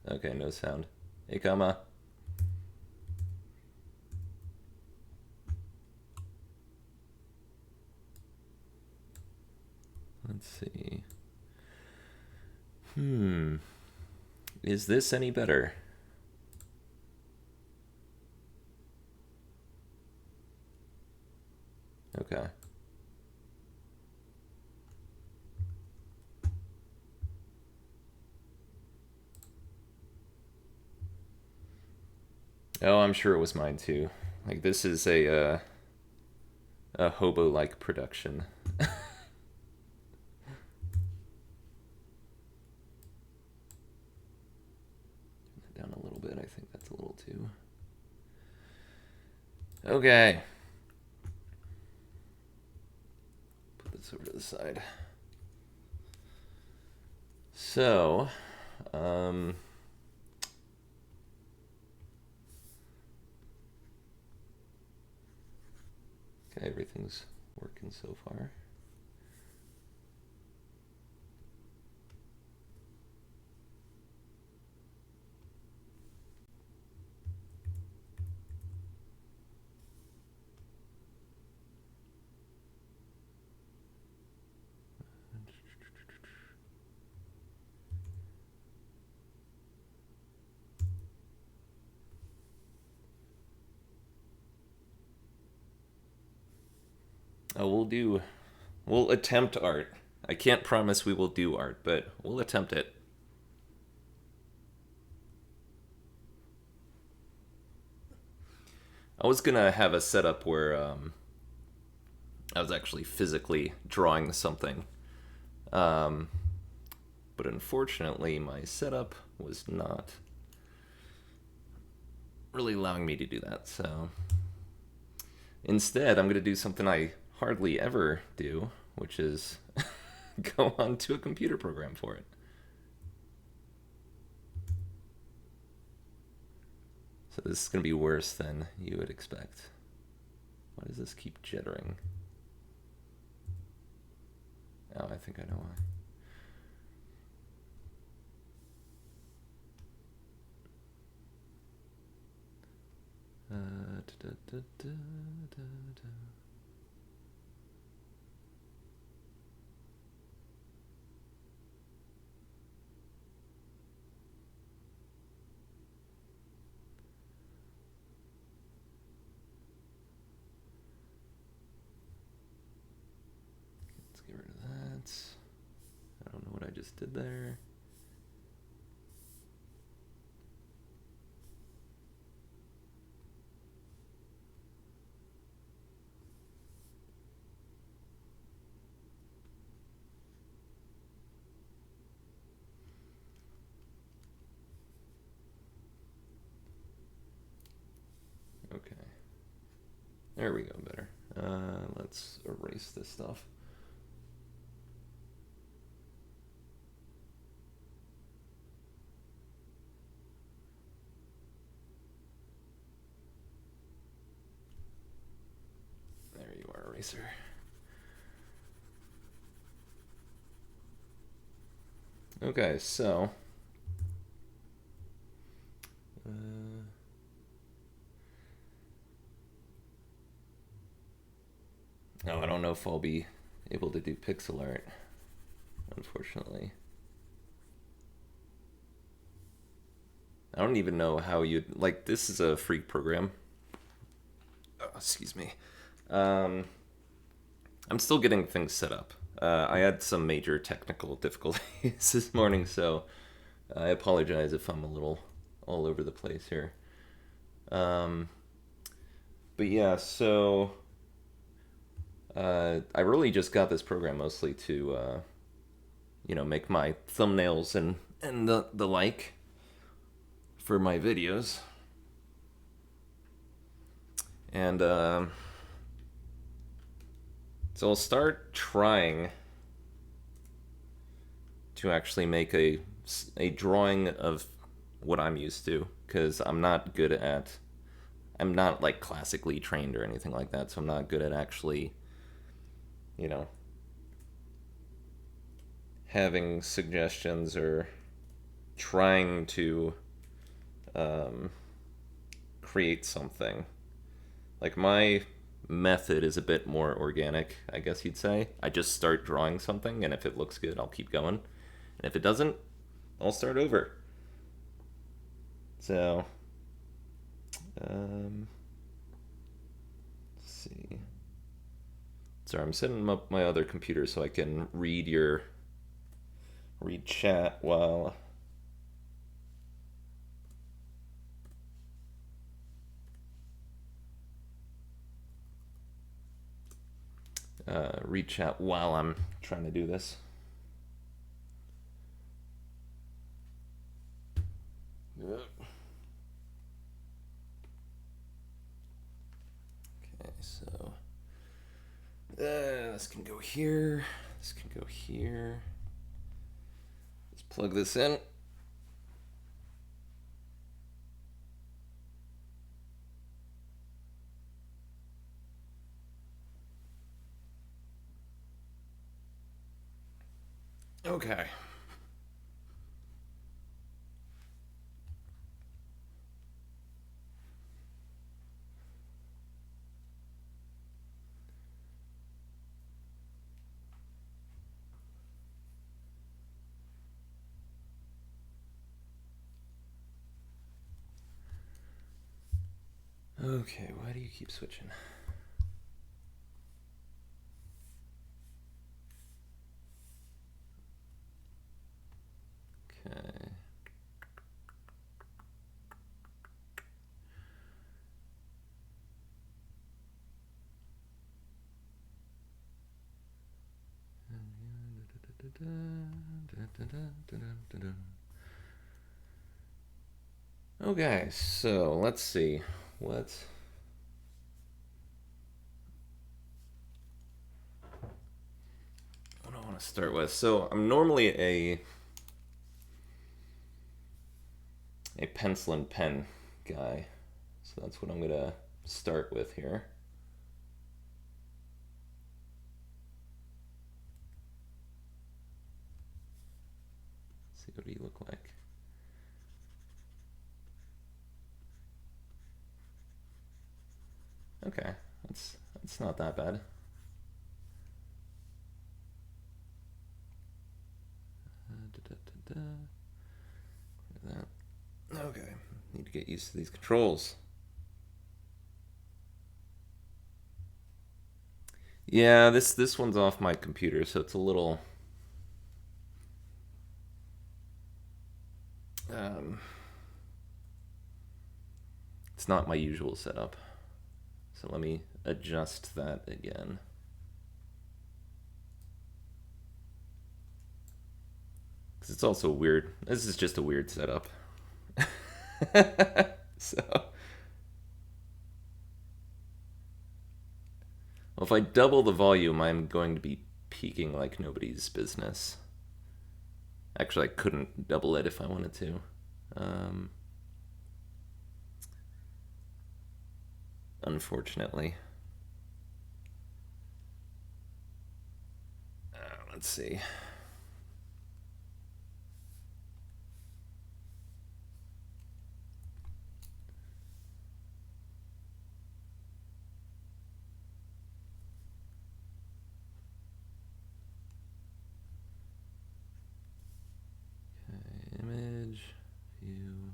Okay, no sound. Hey, Kama. Let's see. Hmm. Is this any better? Okay. Oh, I'm sure it was mine too. Like this is a hobo-like production. Down a little bit. I think that's a little too. Okay. Put this over to the side. So, um, okay, everything's working so far. Oh, we'll attempt art. I can't promise we will do art, but we'll attempt it. I was gonna have a setup where I was actually physically drawing something, um, but unfortunately, my setup was not really allowing me to do that. So instead, I'm gonna do something I hardly ever do, which is go onto a computer program for it. So this is gonna be worse than you would expect. Why does this keep jittering? Oh, I think I know why. Da, da, da, da. Let's get rid of that. I don't know what I just did there. Okay. There we go, better. Let's erase this stuff. There you are, eraser. Okay, so no, I don't know if I'll be able to do pixel art, unfortunately. I don't even know how you'd like. This is a free program. Oh, excuse me. Um, I'm still getting things set up. I had some major technical difficulties this morning, so I apologize if I'm a little all over the place here. Um, but yeah, so I really just got this program mostly to make my thumbnails and the like for my videos, and so I'll start trying to actually make a drawing of what I'm used to, because I'm not like classically trained or anything like that, so I'm not good at actually, you know, having suggestions or trying to create something. Like my method is a bit more organic, I guess you'd say. I just start drawing something, and if it looks good, I'll keep going. And if it doesn't, I'll start over. So, let's see. Sorry, I'm setting up my other computer so I can read chat while read chat while I'm trying to do this. Yep. Okay, so this can go here. This can go here. Let's plug this in. Okay. Okay, why do you keep switching? Okay. Okay, so let's see. What do I want to start with? So I'm normally a pencil and pen guy. So that's what I'm gonna start with here. Let's see, what do you look like? Okay, that's not that bad. That. Okay, need to get used to these controls. Yeah, this one's off my computer, so it's a little it's not my usual setup. So let me adjust that again. Because it's also weird. This is just a weird setup. So, well, if I double the volume, I'm going to be peaking like nobody's business. Actually, I couldn't double it if I wanted to. Unfortunately. Let's see. Okay, image, view.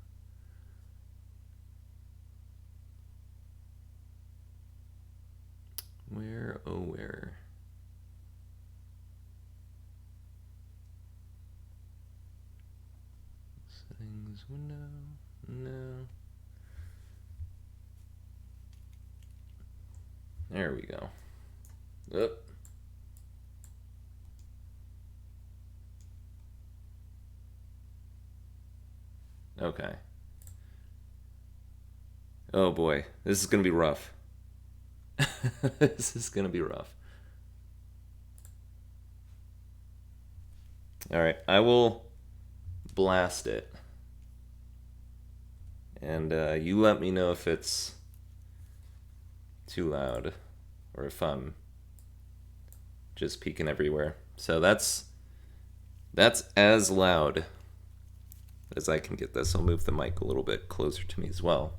Where, oh where? Settings, window, no. There we go. Oop. Okay. Oh boy, this is gonna be rough. This is gonna be rough. Alright, I will blast it. And you let me know if it's too loud or if I'm just peeking everywhere. So that's as loud as I can get this. I'll move the mic a little bit closer to me as well.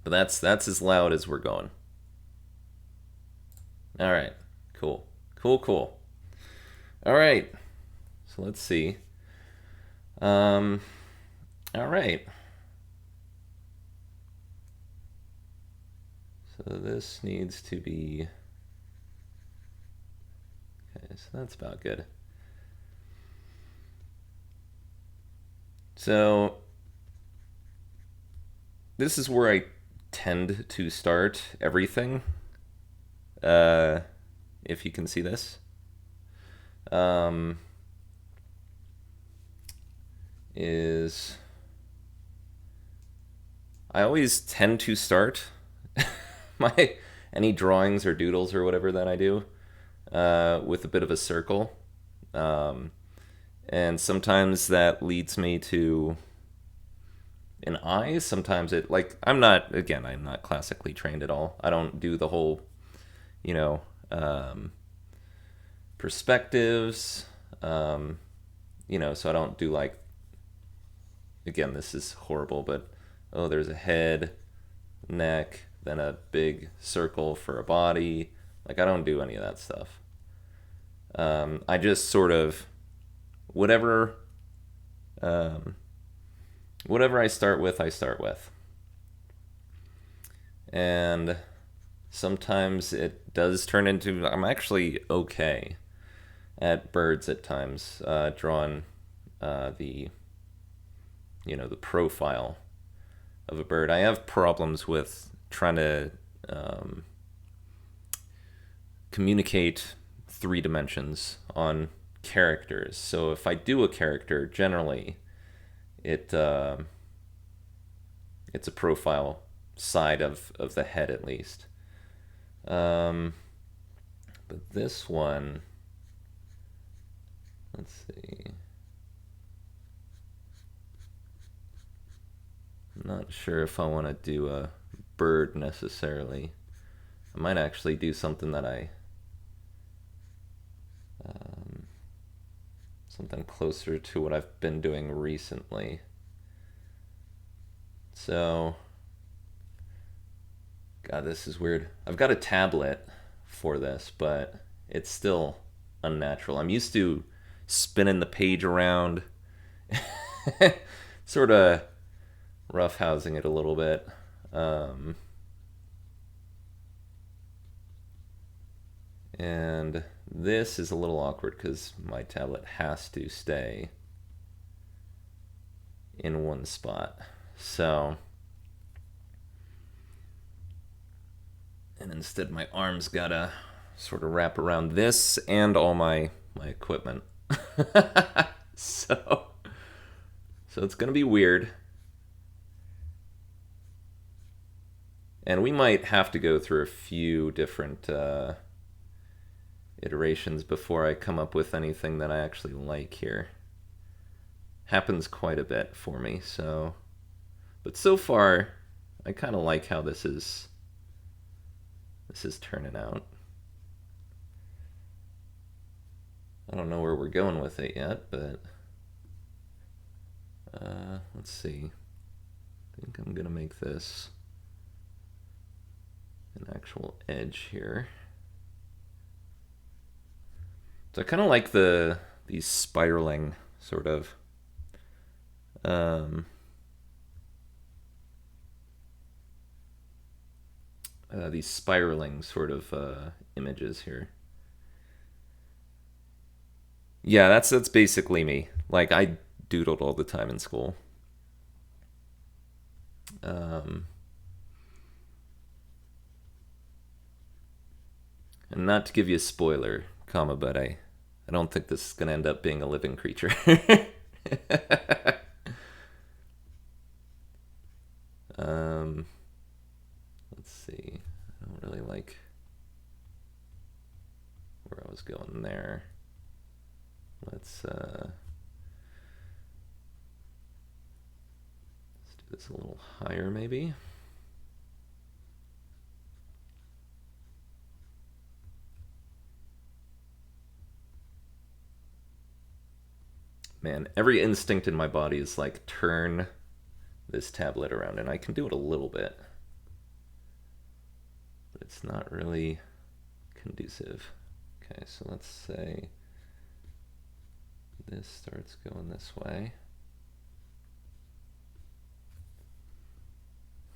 But that's as loud as we're going. All right, cool. Cool. All right, so let's see. All right. So this needs to be... Okay, so that's about good. So this is where I tend to start everything. If you can see this. Is I always tend to start my any drawings or doodles or whatever that I do with a bit of a circle. And sometimes that leads me to an eye. Sometimes it, like, I'm not classically trained at all. I don't do the whole, perspectives, so I don't do, like, again, this is horrible, but, oh, there's a head, neck, then a big circle for a body. Like, I don't do any of that stuff. I just sort of, whatever I start with, I start with. And sometimes it does turn into, I'm actually okay at birds at times, drawing the profile of a bird. I have problems with trying to communicate 3 dimensions on characters. So if I do a character, generally it's a profile side of the head, at least. But this one, let's see. I'm not sure if I want to do a bird necessarily. I might actually do something that something closer to what I've been doing recently. So, God, this is weird. I've got a tablet for this, but it's still unnatural. I'm used to spinning the page around, sort of roughhousing it a little bit. And this is a little awkward because my tablet has to stay in one spot. So, and instead my arms gotta sort of wrap around this and all my equipment. So it's gonna be weird. And we might have to go through a few different iterations before I come up with anything that I actually like here. Happens quite a bit for me, so... But so far, I kind of like how this is turning out. I don't know where we're going with it yet, but... let's see. I think I'm gonna make this an actual edge here. So I kind of like these spiraling sort of these spiraling sort of images here. Yeah, that's basically me. Like, I doodled all the time in school. And not to give you a spoiler, but I don't think this is going to end up being a living creature. Let's see. I don't really like where I was going there. Let's do this a little higher, maybe. Man, every instinct in my body is like, turn this tablet around, and I can do it a little bit. But it's not really conducive. Okay, so let's say this starts going this way.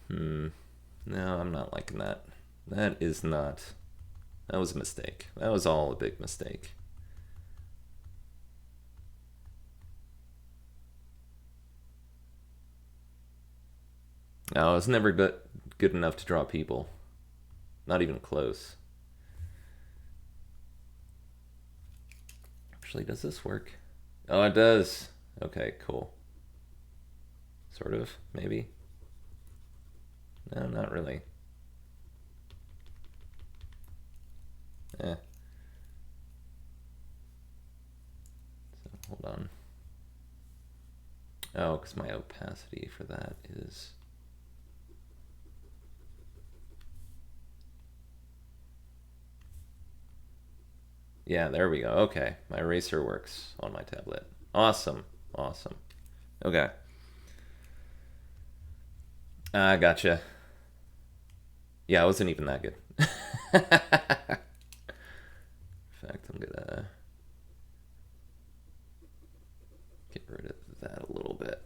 No, I'm not liking that. That was a mistake. That was all a big mistake. No, I was never good enough to draw people. Not even close. Actually, does this work? Oh, it does. Okay, cool. Sort of, maybe. No, not really. So, hold on. Oh, because my opacity for that is... Yeah, there we go. Okay, my eraser works on my tablet. Awesome, awesome. Okay. Gotcha. Yeah, it wasn't even that good. In fact, I'm gonna get rid of that a little bit.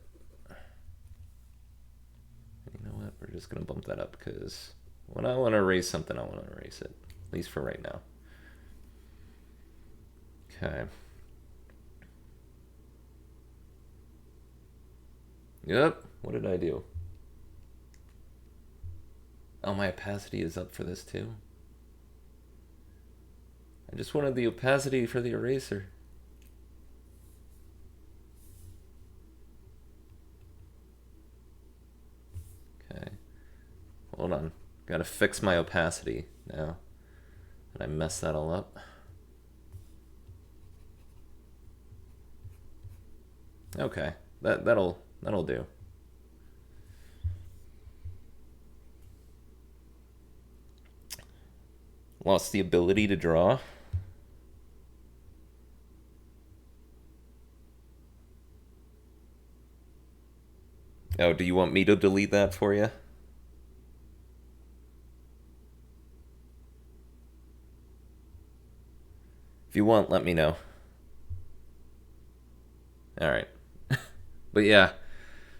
You know what? We're just gonna bump that up because when I want to erase something, I want to erase it. At least for right now. Okay. Yep. What did I do? Oh, my opacity is up for this too. I just wanted the opacity for the eraser. Okay. Hold on. Gotta fix my opacity now. Did I mess that all up? Okay. That'll do. Lost the ability to draw. Oh, do you want me to delete that for you? If you want, let me know. Alright. But yeah,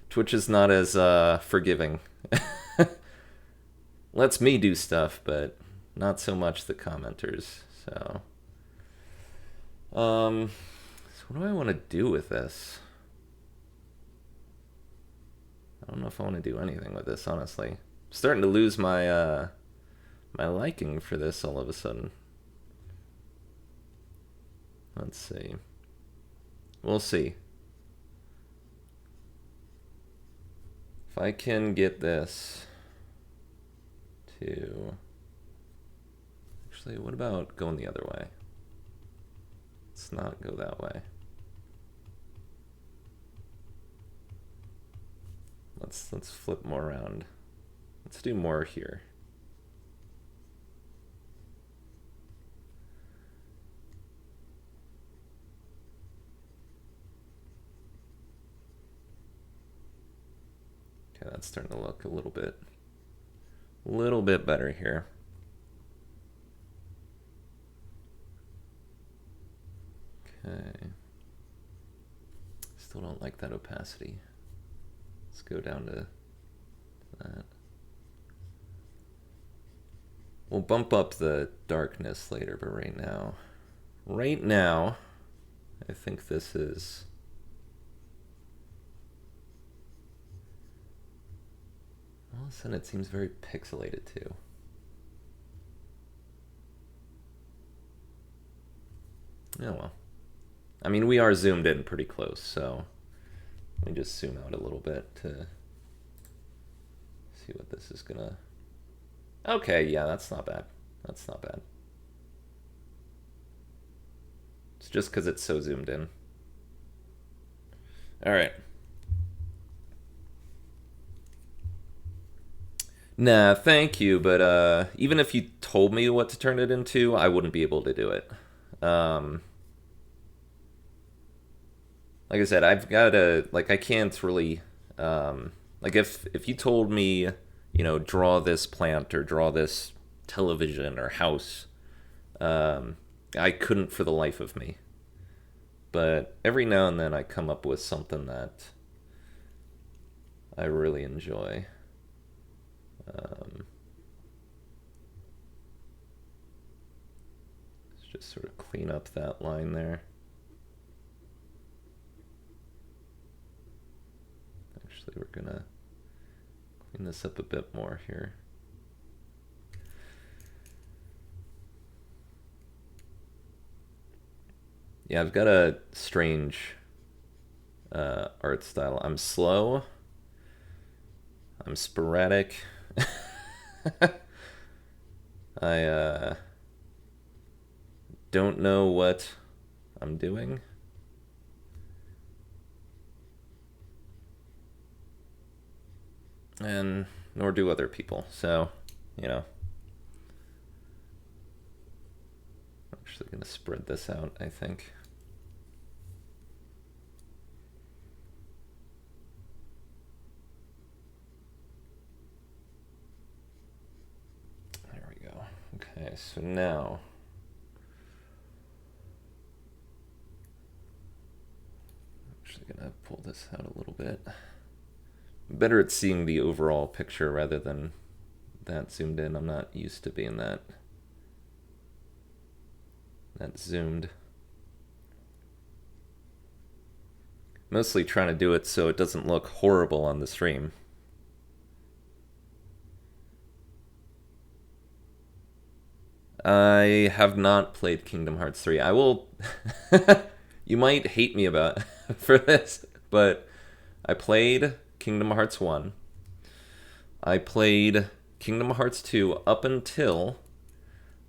Twitch is not as forgiving. Lets me do stuff, but not so much the commenters. So what do I want to do with this? I don't know if I want to do anything with this, honestly. I'm starting to lose my my liking for this all of a sudden. Let's see. We'll see. If I can get this to... Actually, what about going the other way? Let's not go that way. Let's flip more around. Let's do more here. Okay, that's starting to look a little bit better here. Okay. Still don't like that opacity. Let's go down to that. We'll bump up the darkness later, but right now, I think this is... All of a sudden it seems very pixelated too. Oh well. I mean, we are zoomed in pretty close, so let me just zoom out a little bit to see what this is gonna... Okay, yeah, that's not bad. That's not bad. It's just because it's so zoomed in. Alright. Nah, thank you, but even if you told me what to turn it into, I wouldn't be able to do it. like I said, I've got to like I can't really like if you told me, draw this plant or draw this television or house, um, I couldn't for the life of me. But every now and then I come up with something that I really enjoy. Um, let's just sort of clean up that line there. Actually, we're gonna clean this up a bit more here. Yeah, I've got a strange art style. I'm slow. I'm sporadic. I don't know what I'm doing. And nor do other people. So, I'm actually going to spread this out, I think. There we go. Okay, so now I'm actually going to pull this out a little bit. I'm better at seeing the overall picture rather than that zoomed in. I'm not used to being that zoomed. Mostly trying to do it so it doesn't look horrible on the stream. I have not played Kingdom Hearts 3. I will. You might hate me about for this, but I played Kingdom Hearts 1. I played Kingdom Hearts 2 up until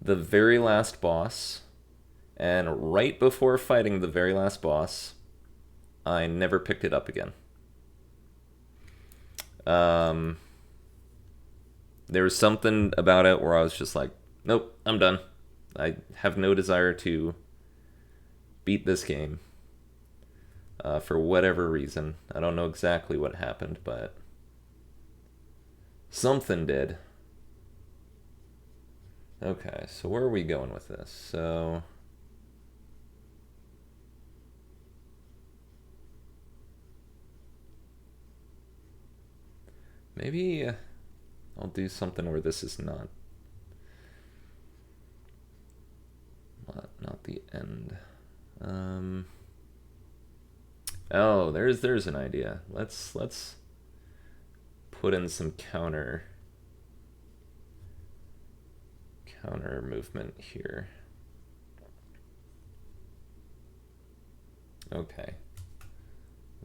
the very last boss, and right before fighting the very last boss, I never picked it up again. There was something about it where I was just like, nope, I'm done. I have no desire to beat this game for whatever reason. I don't know exactly what happened, but something did. Okay, so where are we going with this? So maybe I'll do something where this is not the end. Oh, there's an idea. Let's put in some counter movement here. Okay.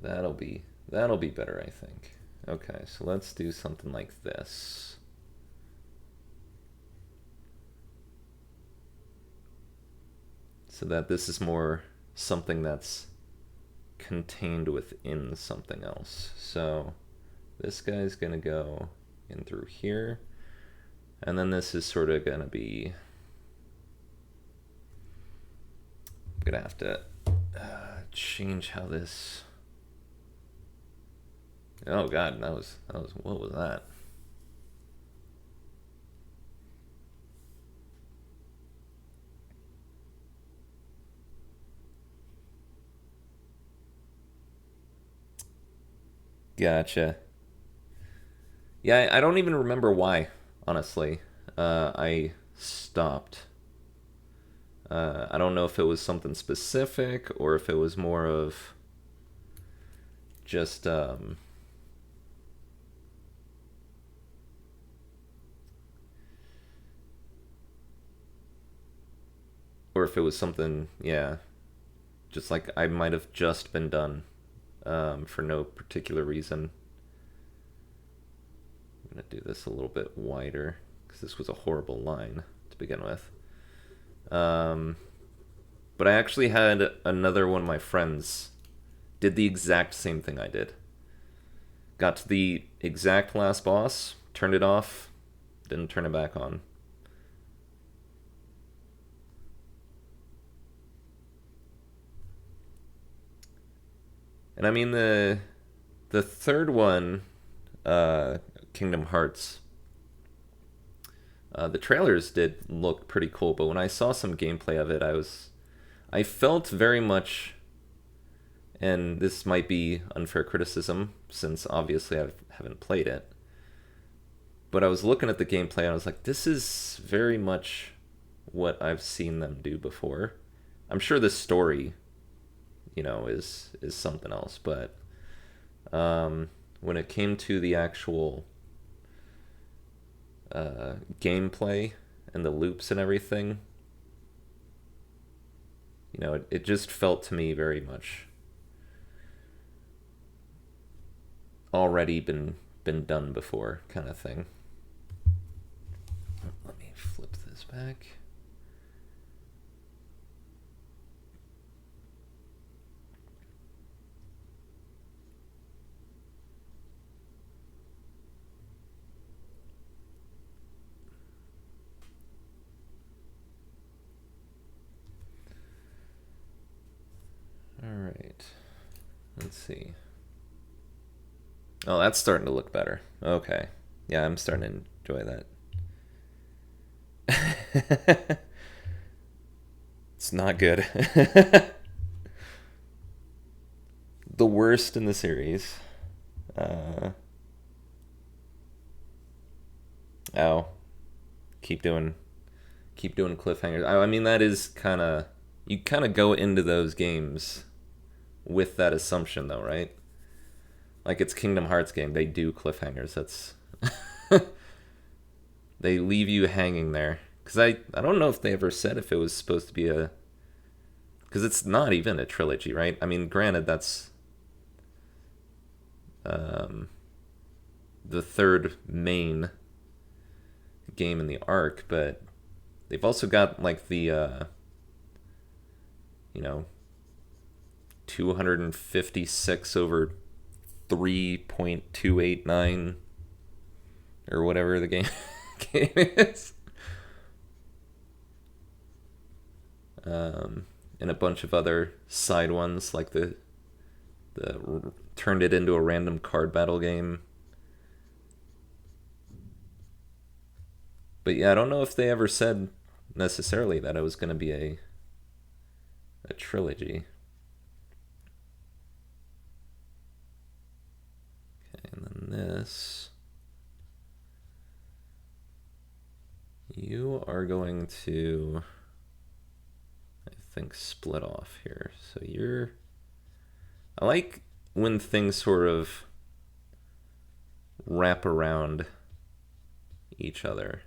That'll be better, I think. Okay, so let's do something like this. So that this is more something that's contained within something else. So this guy's gonna go in through here, and then this is sort of gonna be, I'm gonna have to change how this, oh god, that was what was that? Gotcha. Yeah, I don't even remember why, honestly. I stopped. I don't know if it was something specific or if it was more of just or if it was something, yeah, just like I might have just been done for no particular reason. I'm gonna do this a little bit wider because this was a horrible line to begin with. But I actually had another one of my friends did the exact same thing I did. Got to the exact last boss, turned it off, didn't turn it back on. And I mean the third one, uh, Kingdom Hearts. The trailers did look pretty cool, but when I saw some gameplay of it, I felt very much, and this might be unfair criticism since obviously I haven't played it, but I was looking at the gameplay and I was like, this is very much what I've seen them do before. I'm sure the story, is something else, but when it came to the actual gameplay and the loops and everything, it just felt to me very much already been done before kind of thing. Let me flip this back. All right. Let's see. Oh, that's starting to look better. Okay. Yeah, I'm starting to enjoy that. It's not good. The worst in the series. Uh, oh, keep doing cliffhangers. I mean, that is kind of, you kind of go into those games with that assumption, though, right? Like, it's Kingdom Hearts game. They do cliffhangers. That's they leave you hanging there. Because I don't know if they ever said if it was supposed to be a, because it's not even a trilogy, right? I mean, granted, that's the third main game in the arc, but they've also got like the you know 256 over 3.289 or whatever the game is, and a bunch of other side ones like the turned it into a random card battle game. But yeah, I don't know if they ever said necessarily that it was going to be a trilogy. Okay, and then this, you are going to, I think, split off here. So I like when things sort of wrap around each other.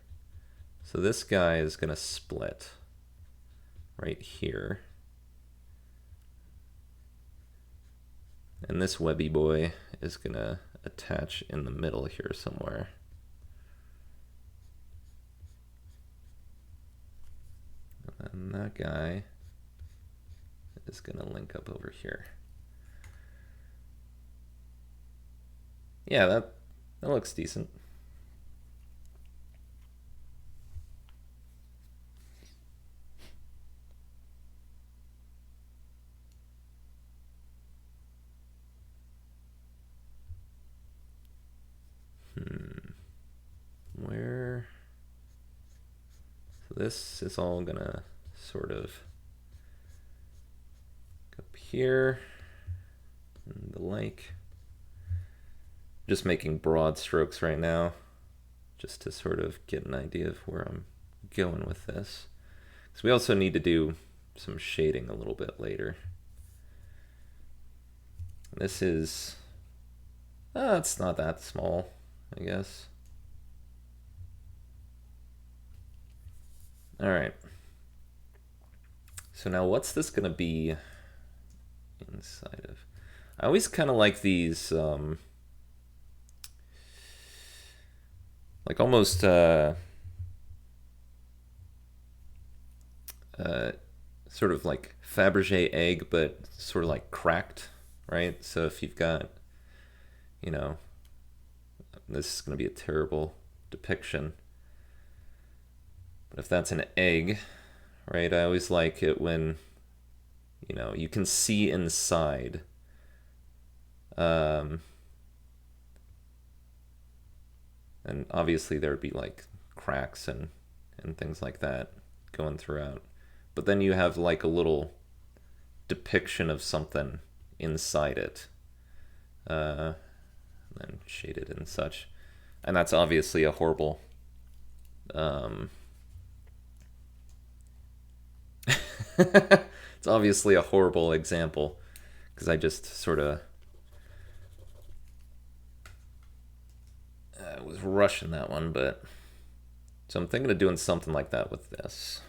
So this guy is going to split right here. And this webby boy is going to attach in the middle here somewhere. And that guy is going to link up over here. Yeah, that looks decent. Where? So this is all gonna sort of go up here and the like. Just making broad strokes right now, just to sort of get an idea of where I'm going with this. Because we also need to do some shading a little bit later. This is, it's not that small, I guess. All right. So now what's this going to be inside of? I always kind of like these, like almost sort of like Fabergé egg, but sort of like cracked, right? So if you've got, this is going to be a terrible depiction, but if that's an egg, right? I always like it when, you can see inside Um, and obviously there would be like cracks and things like that going throughout. But then you have like a little depiction of something inside it, and shaded and such. And that's obviously a horrible. Um, it's obviously a horrible example because I just sort of was rushing that one, but so I'm thinking of doing something like that with this.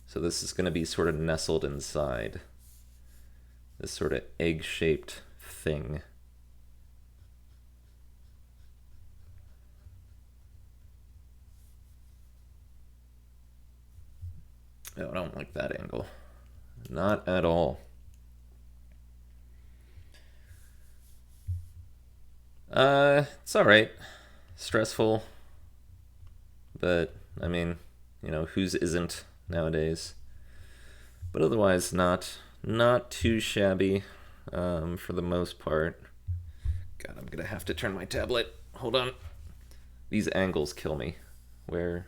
So this is going to be sort of nestled inside this sort of egg-shaped thing. Oh, I don't like that angle. Not at all. It's all right. Stressful, but I mean, whose isn't nowadays? But otherwise, not too shabby, for the most part. God, I'm gonna have to turn my tablet. Hold on. These angles kill me. Where?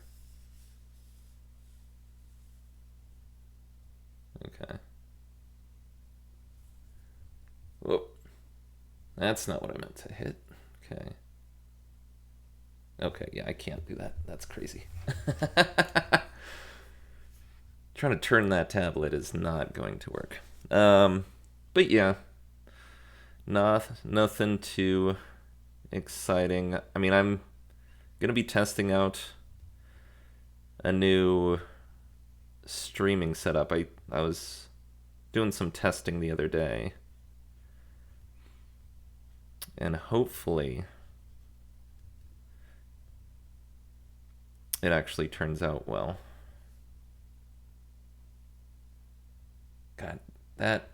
Okay. Whoop. That's not what I meant to hit. Okay. Okay, yeah, I can't do that. That's crazy. Trying to turn that tablet is not going to work. But yeah, nothing too exciting. I mean, I'm gonna be testing out a new streaming setup. I was doing some testing the other day, and hopefully it actually turns out well. God, that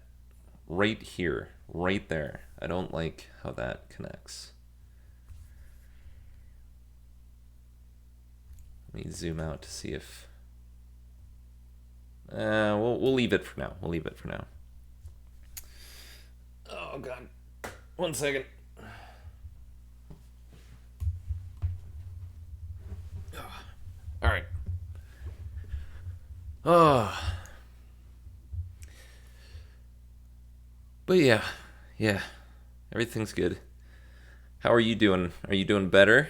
right here, right there. I don't like how that connects. Let me zoom out to see if. We'll leave it for now. We'll leave it for now. Oh God, 1 second. All right. Oh. But yeah, everything's good. How are you doing? Are you doing better?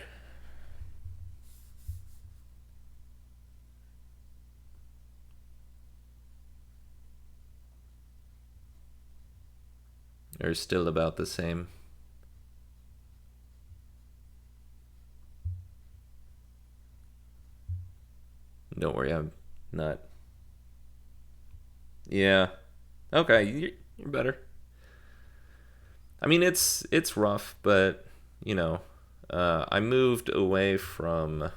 Or still about the same? Don't worry, I'm not. Yeah. Okay, you're better. I mean, it's rough, but you know, I moved away from,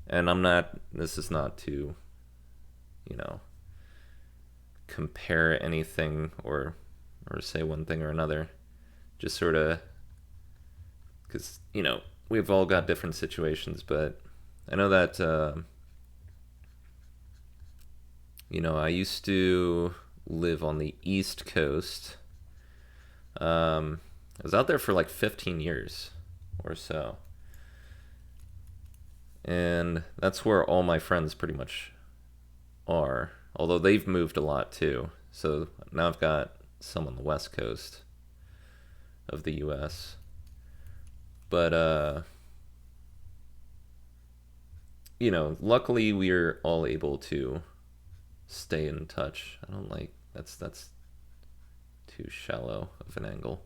and I'm not. This is not to, you know, compare anything or say one thing or another. Just sort of, because we've all got different situations, but I know that I used to live on the East Coast. I was out there for like 15 years or so. And that's where all my friends pretty much are. Although they've moved a lot too. So now I've got some on the West Coast of the US. But luckily we're all able to stay in touch. I don't like that's too shallow of an angle.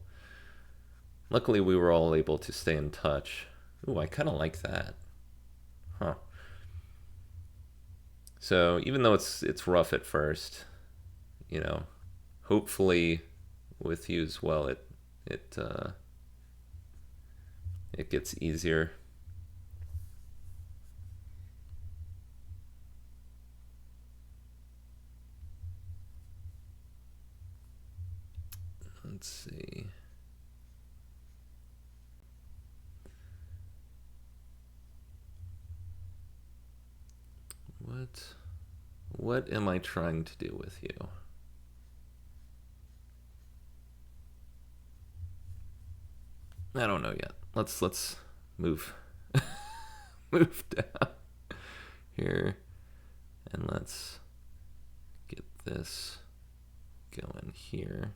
Luckily we were all able to stay in touch. Ooh, I kind of like that. Huh. So even though it's rough at first, you know, hopefully with you as well, it it gets easier. Let's see. What am I trying to do with you? I don't know yet. Let's move move down here, and let's get this going here.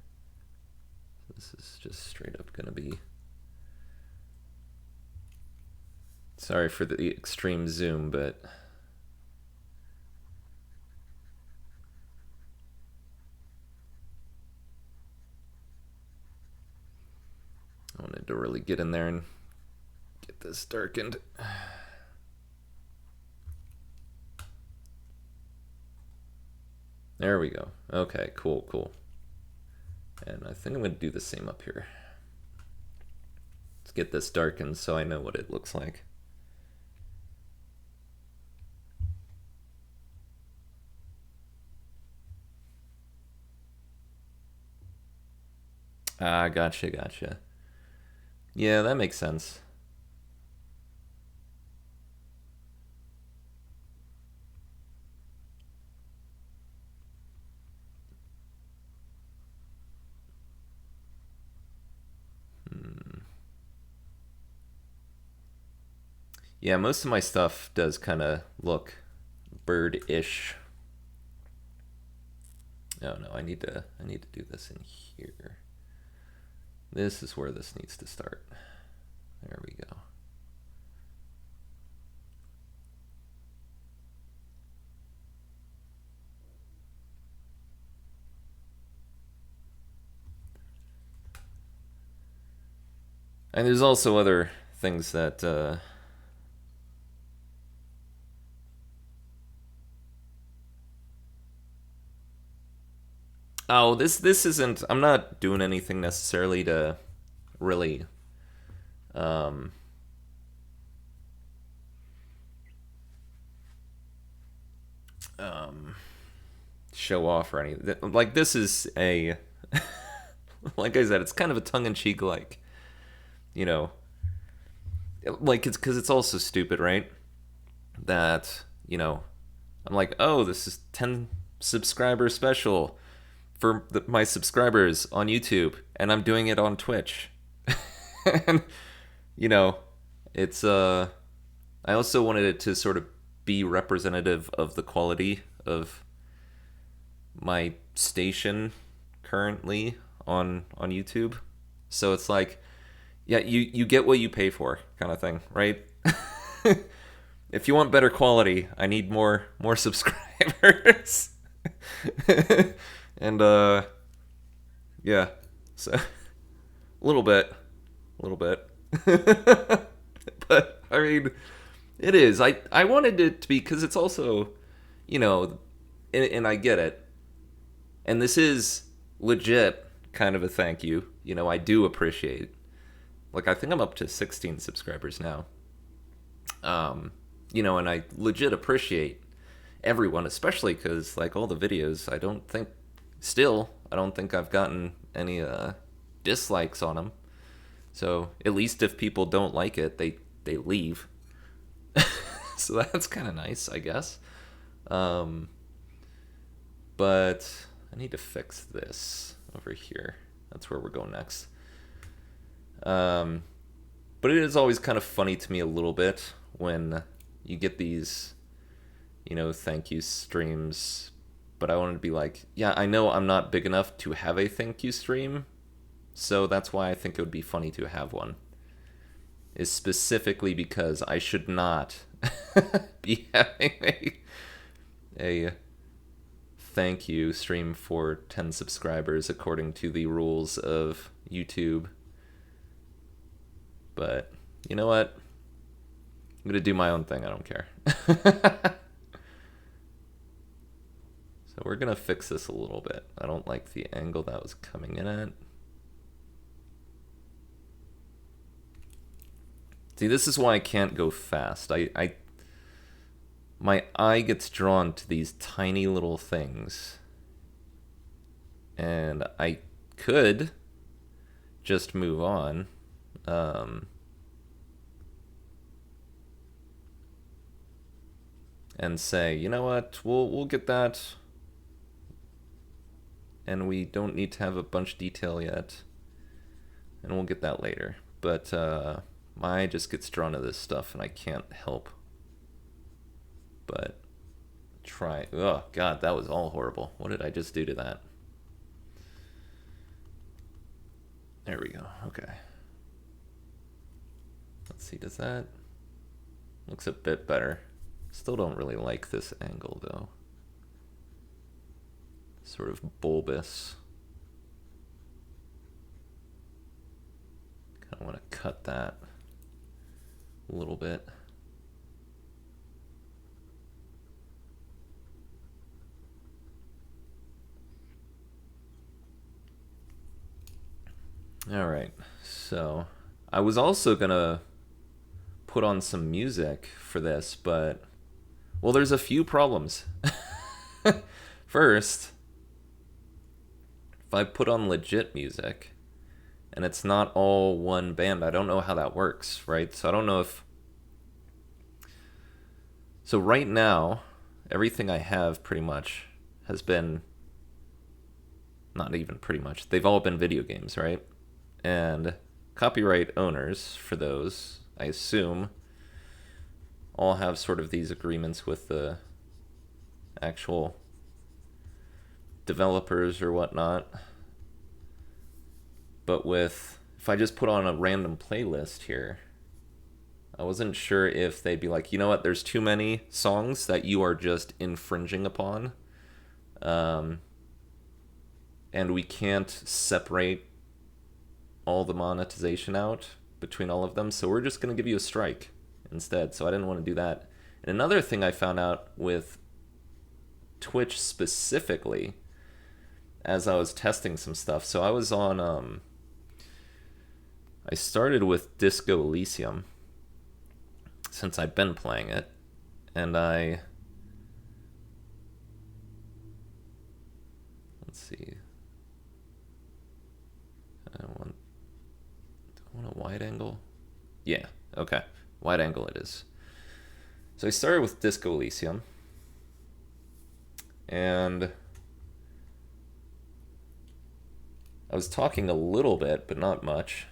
This is just straight up gonna be. Sorry for the extreme zoom, but I wanted to really get in there and get this darkened. There we go. Okay, cool. And I think I'm going to do the same up here. Let's get this darkened so I know what it looks like. Ah, gotcha. Yeah, that makes sense. Yeah, most of my stuff does kind of look bird-ish. Oh no, I need to do this in here. This is where this needs to start. There we go. And there's also other things that oh, this isn't. I'm not doing anything necessarily to really um, show off or anything. Like this is a like I said, it's kind of a tongue-in-cheek, like, you know, like it's because it's also stupid, right? That, you know, I'm like, oh, this is 10 subscriber special for my subscribers on YouTube, and I'm doing it on Twitch. And you know, it's I also wanted it to sort of be representative of the quality of my station currently on YouTube. So it's like, yeah, you get what you pay for, kind of thing, right? If you want better quality, I need more subscribers. And yeah, so a little bit. But I mean, it is. I wanted it to be, because it's also, you know, and I get it. And this is legit kind of a thank you. You know, I do appreciate it. Like, I think I'm up to 16 subscribers now. You know, and I legit appreciate everyone, especially because, like, all the videos, I don't think I've gotten any dislikes on them. So at least if people don't like it, they leave. So that's kind of nice, I guess. But I need to fix this over here. That's where we're going next. But it is always kind of funny to me a little bit when you get these, you know, thank you streams. But I wanted to be like, yeah, I know I'm not big enough to have a thank you stream, so that's why I think it would be funny to have one. Is specifically because I should not be having a thank you stream for 10 subscribers according to the rules of YouTube. But you know what? I'm gonna do my own thing. I don't care. So we're gonna fix this a little bit. I don't like the angle that was coming in at. See, this is why I can't go fast. My eye gets drawn to these tiny little things. And I could just move on. And say, you know what, we'll get that. And we don't need to have a bunch of detail yet. And we'll get that later. but my eye just gets drawn to this stuff and I can't help but try. Oh god, that was all horrible. What did I just do to that? There we go. Okay. Let's see, does that... Looks a bit better. Still don't really like this angle though. Sort of bulbous. Kind of want to cut that a little bit. All right, so I was also gonna put on some music for this, but well, there's a few problems. First, if I put on legit music and it's not all one band, I don't know how that works, right? So I don't know if... So right now, everything I have pretty much has been... Not even pretty much. They've all been video games, right? And copyright owners for those, I assume, all have sort of these agreements with the actual developers or whatnot. But with, if I just put on a random playlist here, I wasn't sure if they'd be like, you know what, there's too many songs that you are just infringing upon. And we can't separate all the monetization out between all of them, so we're just going to give you a strike instead. So I didn't want to do that. And another thing I found out with Twitch specifically, as I was testing some stuff, so I was on, I started with Disco Elysium, since I've been playing it, and let's see, I want a wide angle? Yeah, okay. Wide angle it is. So I started with Disco Elysium. And I was talking a little bit, but not much.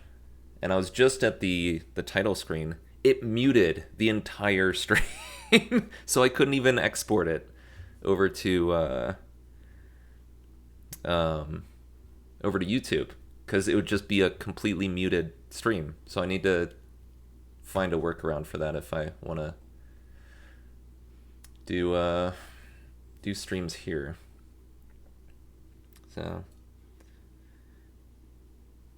And I was just at the title screen. It muted the entire stream. So I couldn't even export it over to YouTube, because it would just be a completely muted stream. So I need to find a workaround for that if I want to do streams here. So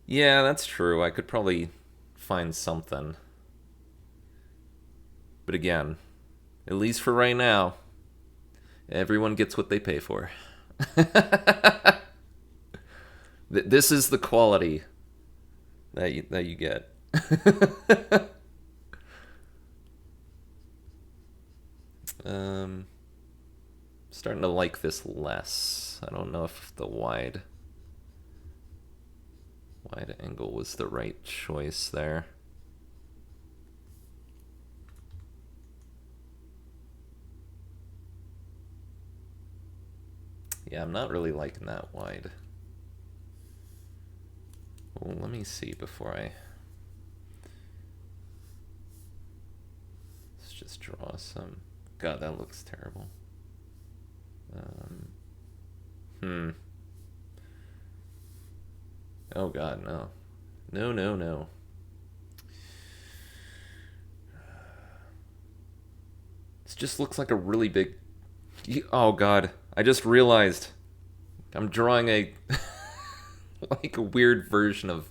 yeah, that's true. I could probably find something. But again, at least for right now, everyone gets what they pay for. This is the quality that you get. Starting to like this less. I don't know if the wide angle was the right choice there. Yeah, I'm not really liking that wide. Well, let me see before I... Let's just draw some... God, that looks terrible. Oh god, no. No. This just looks like a really big... Oh god, I just realized I'm drawing a... like a weird version of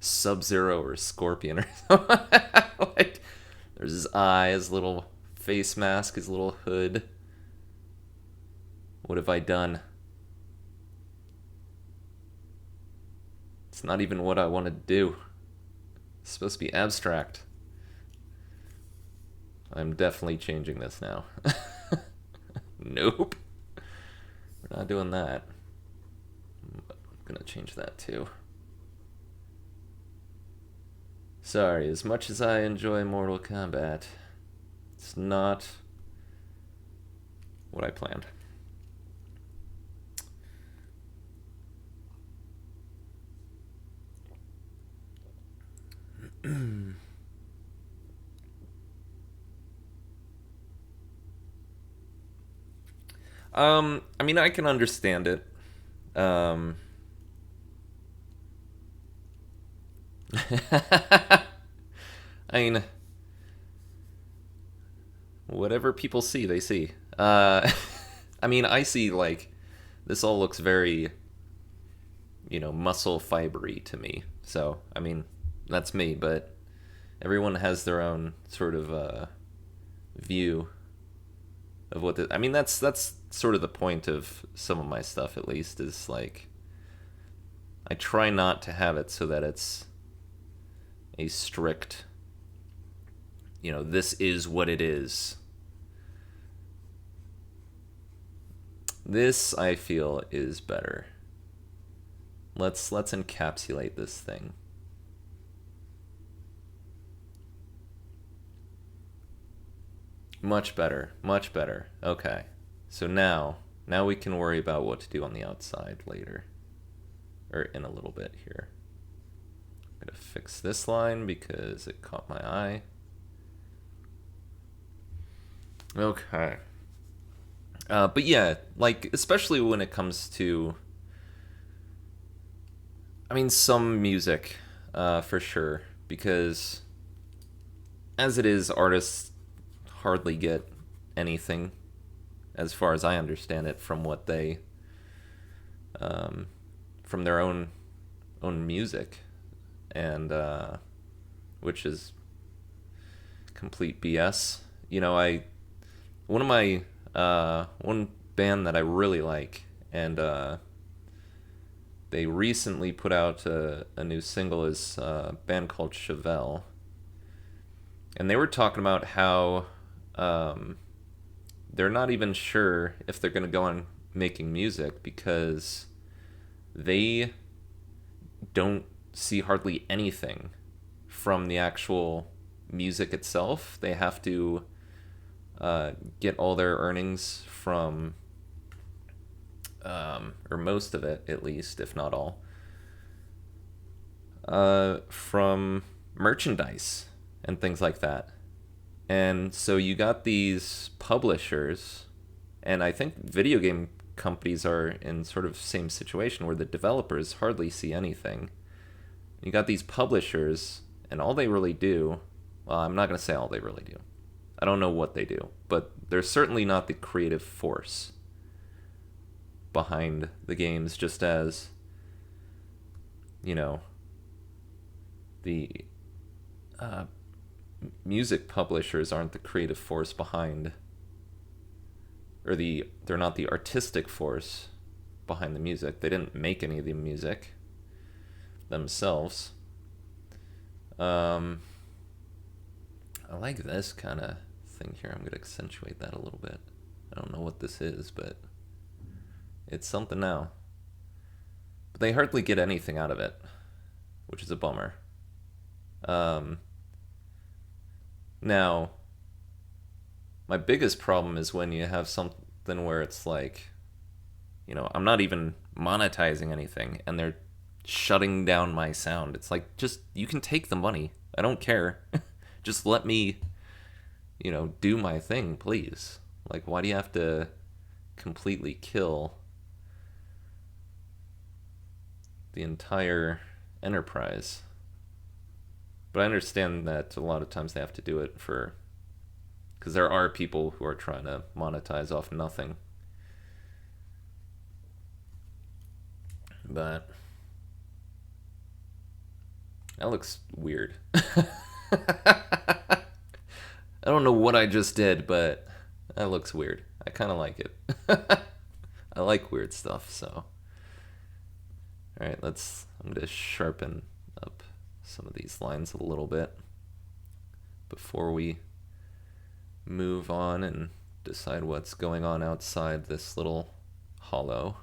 Sub-Zero or Scorpion or something. Like, there's his eye, his little face mask, his little hood. What have I done? It's not even what I want to do. It's supposed to be abstract. I'm definitely changing this now. Nope. We're not doing that. I'm gonna change that too. Sorry, as much as I enjoy Mortal Kombat, it's not what I planned. I mean, I can understand it. Um, I mean, whatever people see, they see. I mean, I see like this all looks very, muscle fibery to me. So, I mean, that's me, but everyone has their own sort of view of what I mean, that's sort of the point of some of my stuff, at least, is like I try not to have it so that it's a strict, this is what it is. This I feel is better. Let's encapsulate this thing. Much better. Much better. Okay. So now we can worry about what to do on the outside later. Or in a little bit here. I'm going to fix this line because it caught my eye. Okay. But yeah, like, especially when it comes to, I mean, some music, for sure. Because as it is, artists hardly get anything, as far as I understand it, from what they, from their own music, and which is complete BS. I one of my one band that I really like, and they recently put out a new single, is a band called Chevelle, and they were talking about how they're not even sure if they're going to go on making music because they don't see hardly anything from the actual music itself. They have to get all their earnings from, or most of it at least, if not all, from merchandise and things like that. And so you got these publishers, and I think video game companies are in sort of same situation where the developers hardly see anything. You got these publishers, and all they really do, well, I'm not going to say all they really do. I don't know what they do, but they're certainly not the creative force behind the games, just as, the music publishers aren't the creative force behind, or they're not the artistic force behind the music. They didn't make any of the music themselves. I like this kind of thing here. I'm going to accentuate that a little bit. I don't know what this is, but it's something now. But they hardly get anything out of it, which is a bummer. Now, my biggest problem is when you have something where it's like, I'm not even monetizing anything, and they're shutting down my sound. It's like, just, you can take the money. I don't care. Just let me, do my thing, please. Like, why do you have to completely kill the entire enterprise? But I understand that a lot of times they have to do it because there are people who are trying to monetize off nothing. But that looks weird. I don't know what I just did, but that looks weird. I kind of like it. I like weird stuff, so. Alright, I'm going to sharpen up some of these lines a little bit before we move on and decide what's going on outside this little hollow.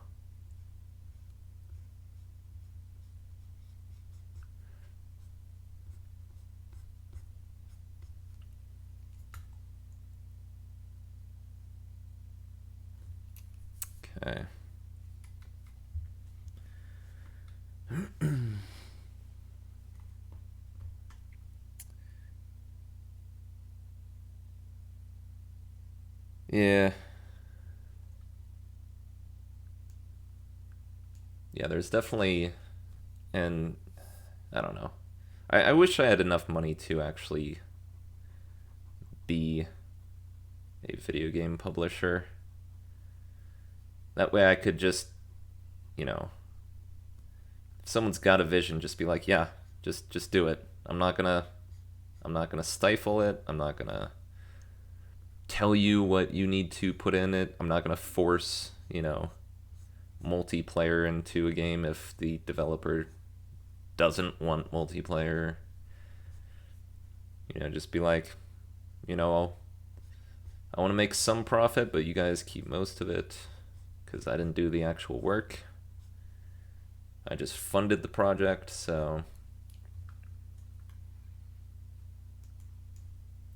Okay. Yeah. Yeah, there's definitely, and I don't know. I wish I had enough money to actually be a video game publisher. That way I could just, you know, if someone's got a vision, just be like, yeah, just do it. I'm not gonna stifle it. I'm not gonna tell you what you need to put in it. I'm not gonna force, multiplayer into a game if the developer doesn't want multiplayer. Just be like, I want to make some profit, but you guys keep most of it because I didn't do the actual work. I just funded the project, so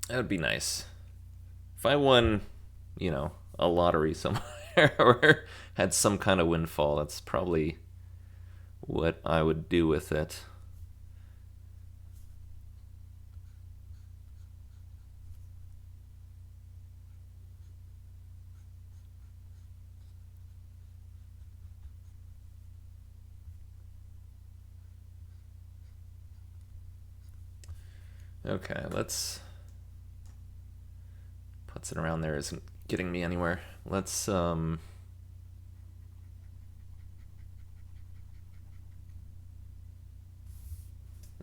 that would be nice. If I won, a lottery somewhere or had some kind of windfall, that's probably what I would do with it. Okay, let's. Puts it around there isn't getting me anywhere. Let's let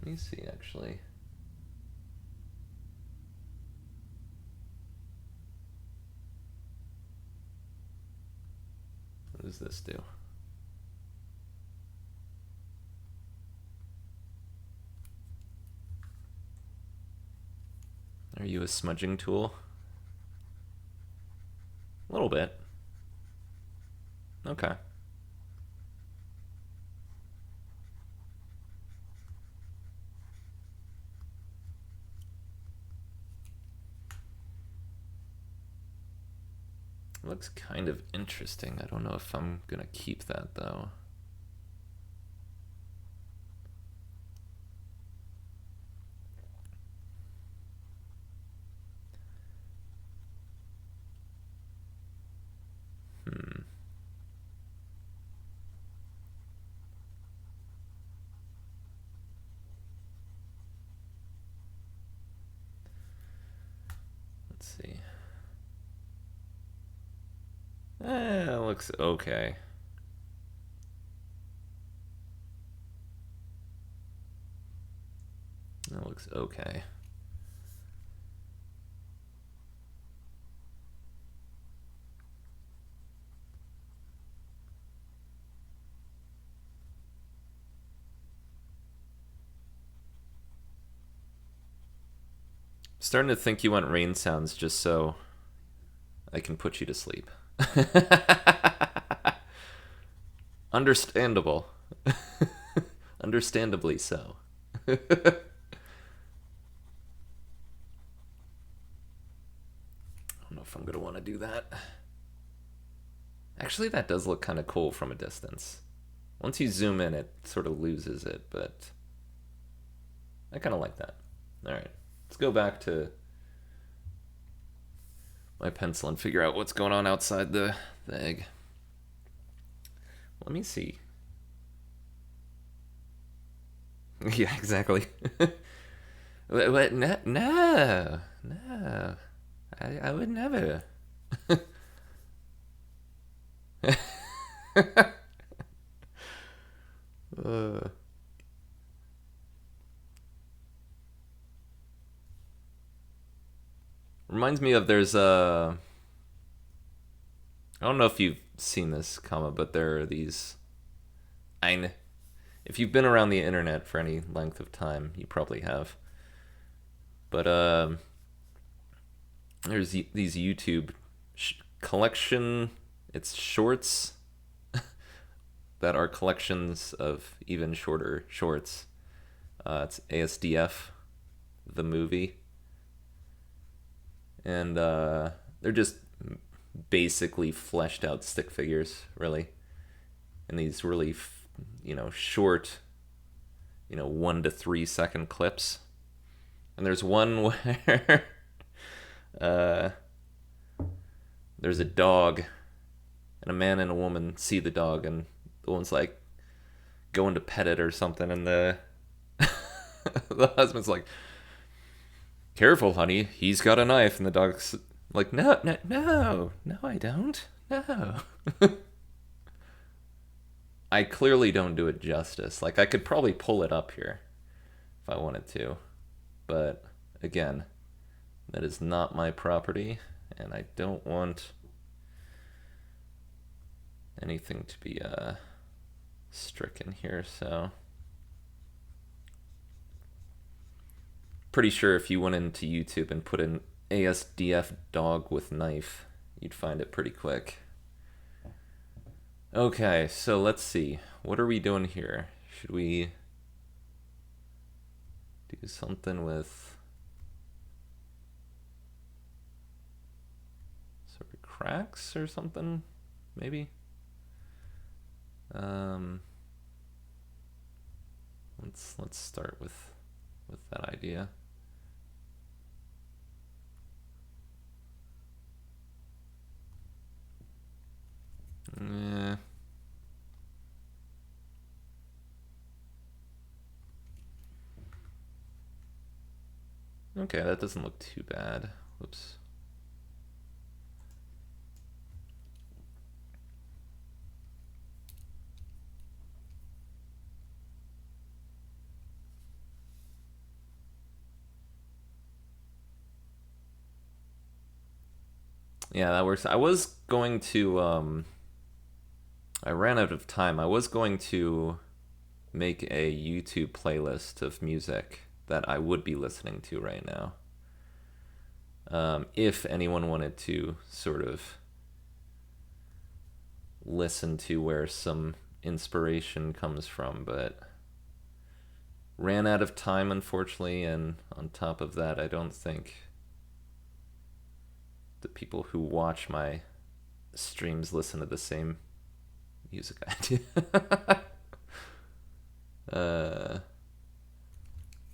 me see actually. What does this do? Are you a smudging tool? A little bit. Okay. Looks kind of interesting. I don't know if I'm gonna keep that though. Let's see. It looks okay. That looks okay. Starting to think you want rain sounds just so I can put you to sleep. Understandable. Understandably so. I don't know if I'm going to want to do that. Actually, that does look kind of cool from a distance. Once you zoom in, it sort of loses it, but I kind of like that. All right, let's go back to my pencil and figure out what's going on outside the egg. Let me see. Yeah, exactly. What? No, no, no. I would never. uh. Reminds me of there's a. I don't know if you've seen this, but there are these. If you've been around the internet for any length of time, you probably have. But there's these YouTube collection. It's shorts that are collections of even shorter shorts. It's ASDF, the movie, and they're just basically fleshed out stick figures, really, in these really, short, 1 to 3 second clips. And there's one where there's a dog, and a man and a woman see the dog, and the woman's like going to pet it or something, and the the husband's like, "Careful, honey, he's got a knife," and the dog's like, "No, no, no, no, I don't. No." I clearly don't do it justice. Like, I could probably pull it up here if I wanted to, but again, that is not my property, and I don't want anything to be stricken here, so pretty sure if you went into YouTube and put in ASDF dog with knife, you'd find it pretty quick. Okay, so let's see. What are we doing here? Should we do something with sort of cracks or something? Maybe? Let's start with that idea. Yeah. Okay, that doesn't look too bad. Whoops. Yeah, that works. I was going to I ran out of time. I was going to make a YouTube playlist of music that I would be listening to right now. If anyone wanted to sort of listen to where some inspiration comes from, but ran out of time, unfortunately, and on top of that, I don't think the people who watch my streams listen to the same music I do.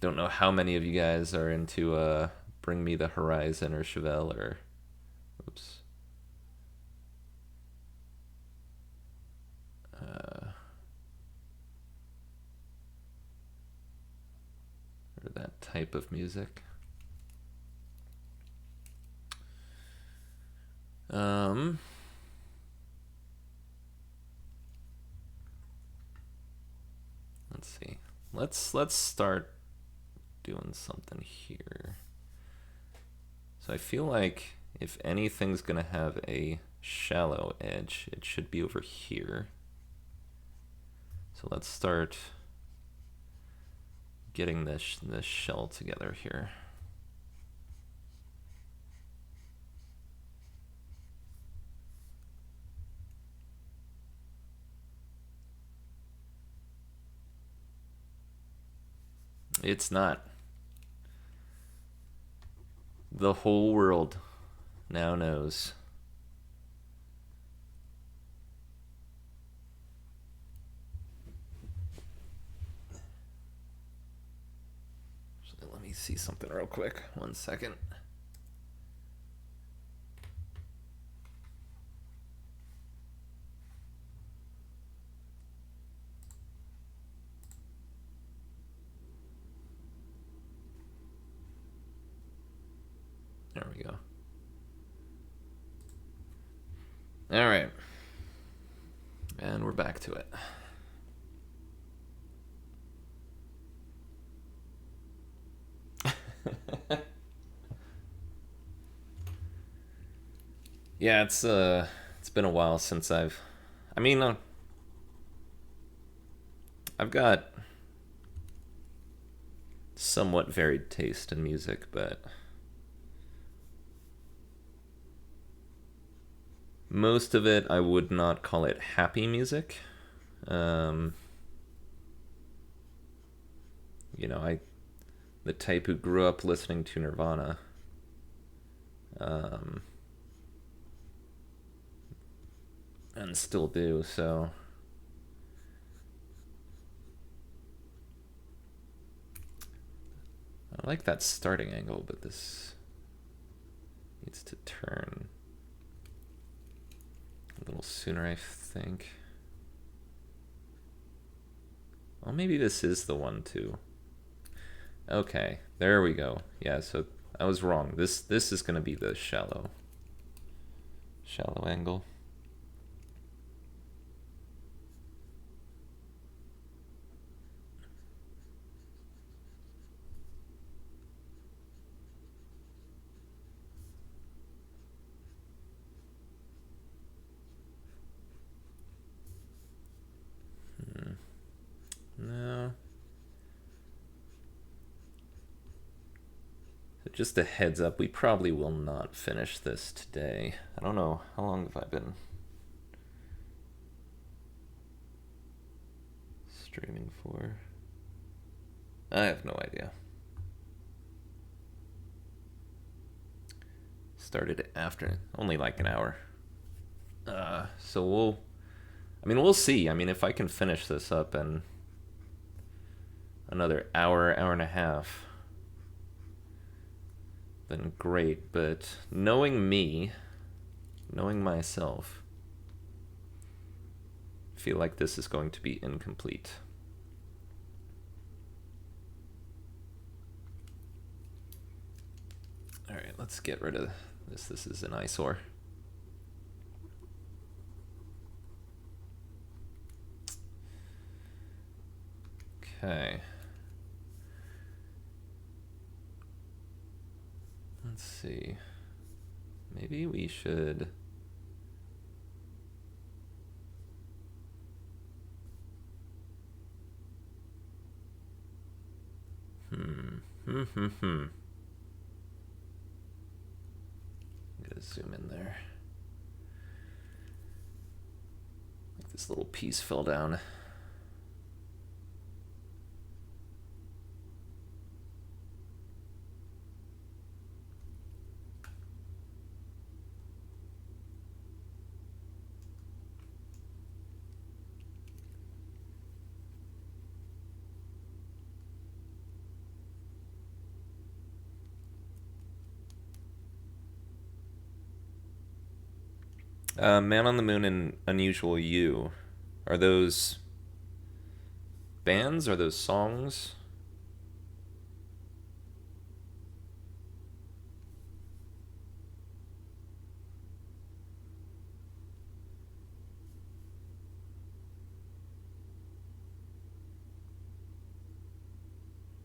Don't know how many of you guys are into Bring Me the Horizon or Chevelle or oops. Or that type of music. Let's see. Let's start doing something here. So I feel like if anything's gonna have a shallow edge, it should be over here. So let's start getting this shell together here. It's not. The whole world now knows. Let me see something real quick. 1 second. There we go. All right. And we're back to it. Yeah, it's been a while since I've got somewhat varied taste in music, but most of it I would not call it happy music. The type who grew up listening to Nirvana. And still do, so I like that starting angle, but this needs to turn. A little sooner, I think. Well, maybe this is the one too. Okay, there we go. Yeah, so I was wrong. This is gonna be the shallow angle. No. Just a heads up, we probably will not finish this today. I don't know, how long have I been streaming for? I have no idea. Started after, only like an hour. So we'll see. I mean, if I can finish this up in another hour and a half, then great. But knowing me, knowing myself, I feel like this is going to be incomplete. All right, let's get rid of this. This is an eyesore. Okay. Let's see. Maybe we should... I'm gonna zoom in there. Like this little piece fell down. Man on the Moon and Unusual You. Are those bands? Are those songs?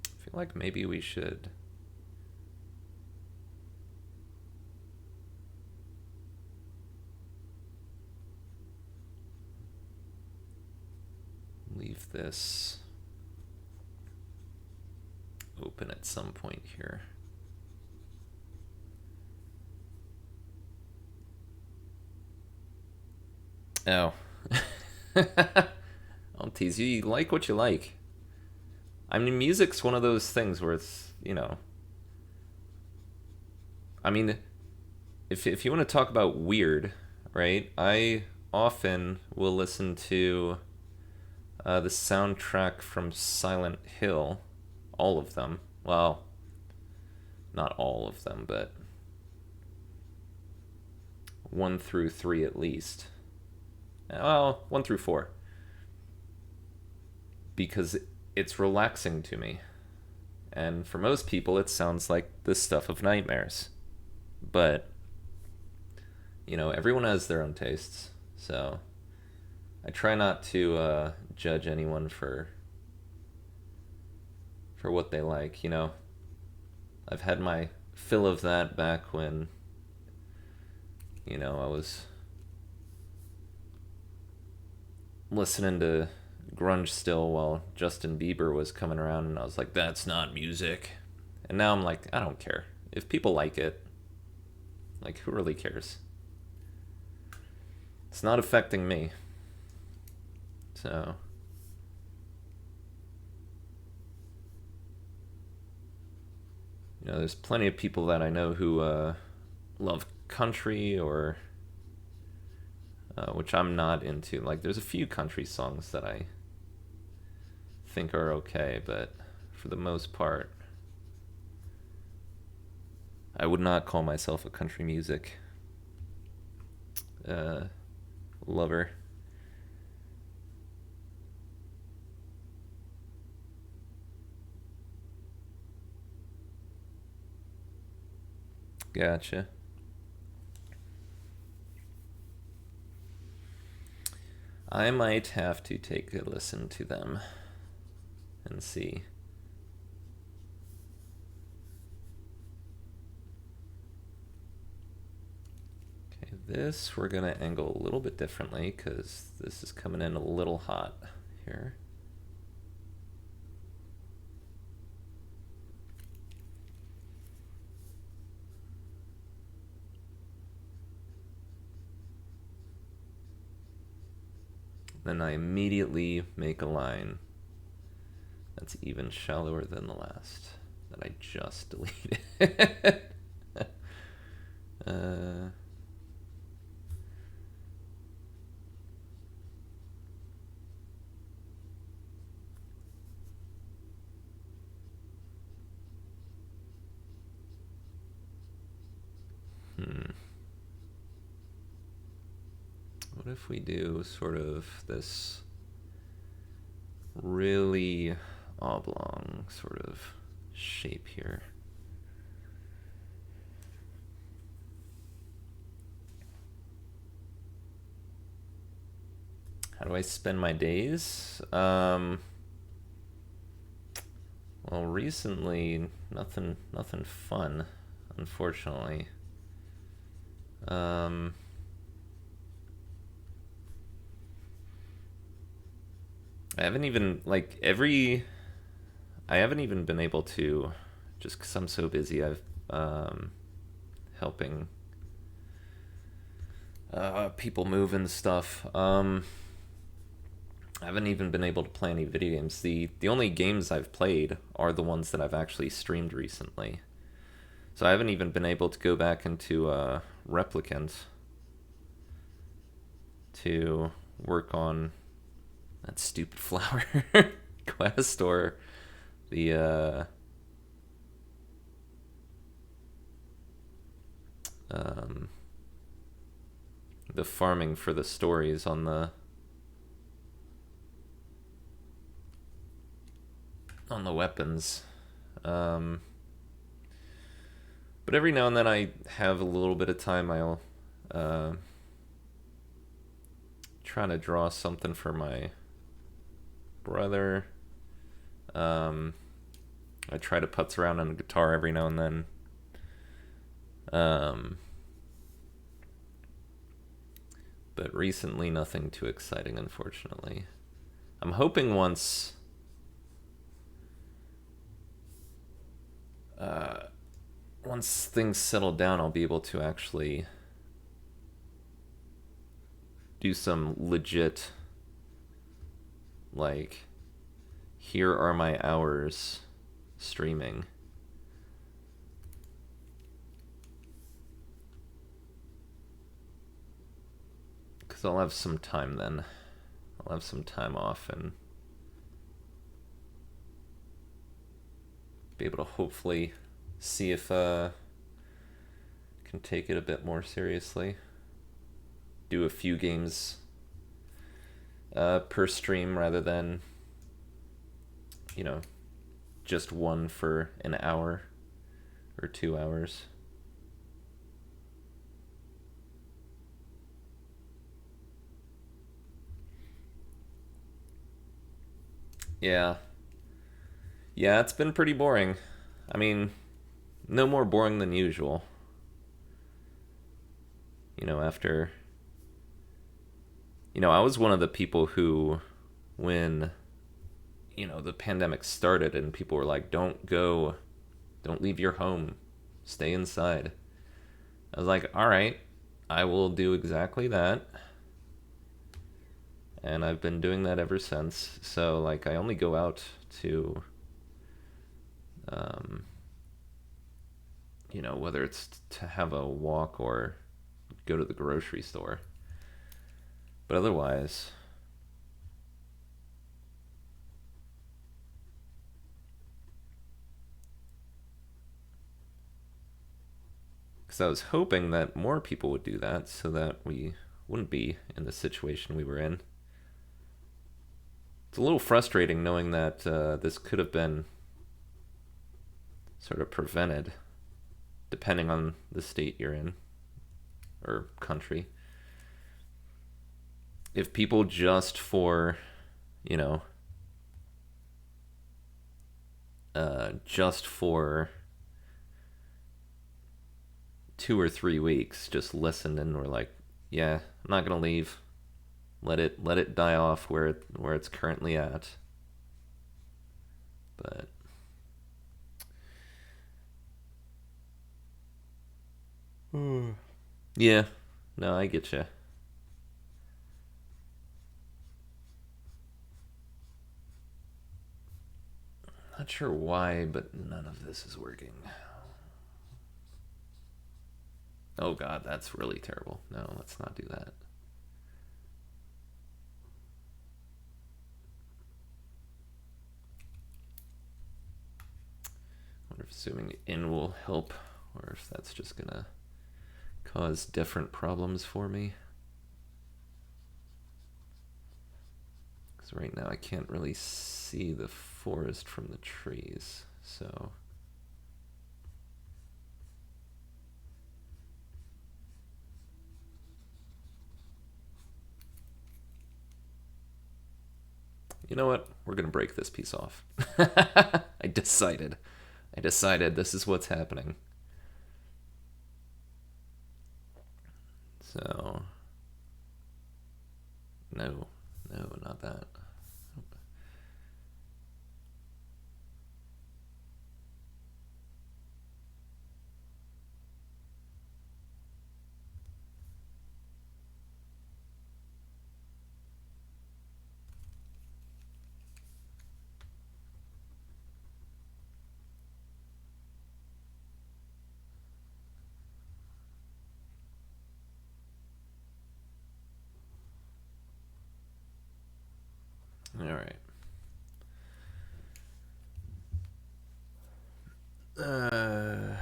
I feel like maybe we should... leave this open at some point here. Oh. I'll tease you. You like what you like. I mean, music's one of those things where it's, you know... I mean, if you want to talk about weird, right? I often will listen to the soundtrack from Silent Hill. All of them. Well, not all of them, but 1 through 3 at least. Well, 1 through 4. Because it's relaxing to me. And for most people, it sounds like the stuff of nightmares. But, you know, everyone has their own tastes. So I try not to judge anyone for what they like, you know. I've had my fill of that back when, you know, I was listening to grunge still while Justin Bieber was coming around, and I was like, that's not music. And now I'm like, I don't care. If people like it, like, who really cares? It's not affecting me. So... you know, there's plenty of people that I know who love country, or which I'm not into. Like, there's a few country songs that I think are okay, but for the most part, I would not call myself a country music lover. Gotcha. I might have to take a listen to them and see. Okay, this we're gonna angle a little bit differently because this is coming in a little hot here. Then I immediately make a line that's even shallower than the last that I just deleted. uh, What if we do sort of this really oblong sort of shape here? How do I spend my days? Well, recently nothing fun, unfortunately. I haven't even I haven't even been able to, just because I'm so busy. I've helping people move and stuff. I haven't even been able to play any video games. The only games I've played are the ones that I've actually streamed recently. So I haven't even been able to go back into Replicant to work on that stupid flower quest or the the farming for the stories on the weapons. But every now and then I have a little bit of time. I'll try to draw something for my brother. I try to putz around on the guitar every now and then. But recently nothing too exciting, unfortunately. I'm hoping once things settle down, I'll be able to actually do some legit, like, here are my hours streaming. Because I'll have some time then. I'll have some time off and be able to hopefully see if can take it a bit more seriously. Do a few games per stream rather than, just one for an hour or 2 hours. Yeah, it's been pretty boring. I mean, no more boring than usual. After... I was one of the people who, when, the pandemic started and people were like, don't leave your home, stay inside. I was like, all right, I will do exactly that. And I've been doing that ever since. So, I only go out to, whether it's to have a walk or go to the grocery store. But otherwise, because I was hoping that more people would do that so that we wouldn't be in the situation we were in. It's a little frustrating knowing that this could have been sort of prevented, depending on the state you're in, or country. If people just for, you know, just for 2 or 3 weeks just listened and were like, yeah, I'm not gonna leave. Let it die off where it's currently at. But yeah, no, I get you. Not sure why, but none of this is working. Oh god, that's really terrible. No, let's not do that. I wonder if zooming in will help, or if that's just gonna cause different problems for me. Because right now I can't really see the forest from the trees, so... You know what? We're gonna break this piece off. I decided this is what's happening. So, no, not that. All right. Uh,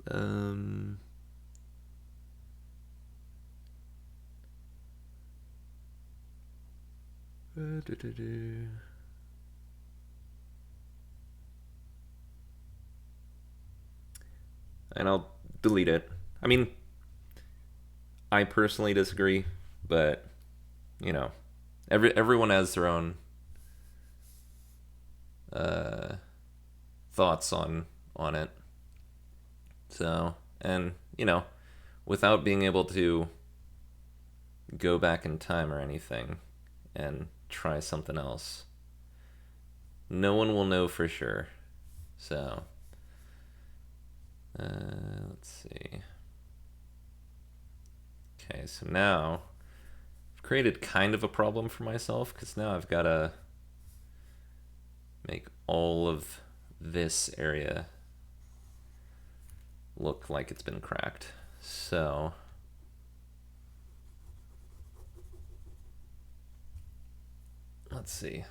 um, and I'll delete it. I mean, I personally disagree, but you know, everyone has their own uh, thoughts on it. So, and you know, without being able to go back in time or anything and try something else, no one will know for sure. So, let's see. Okay, so now I've created kind of a problem for myself because now I've got to make all of this area look like it's been cracked. So let's see.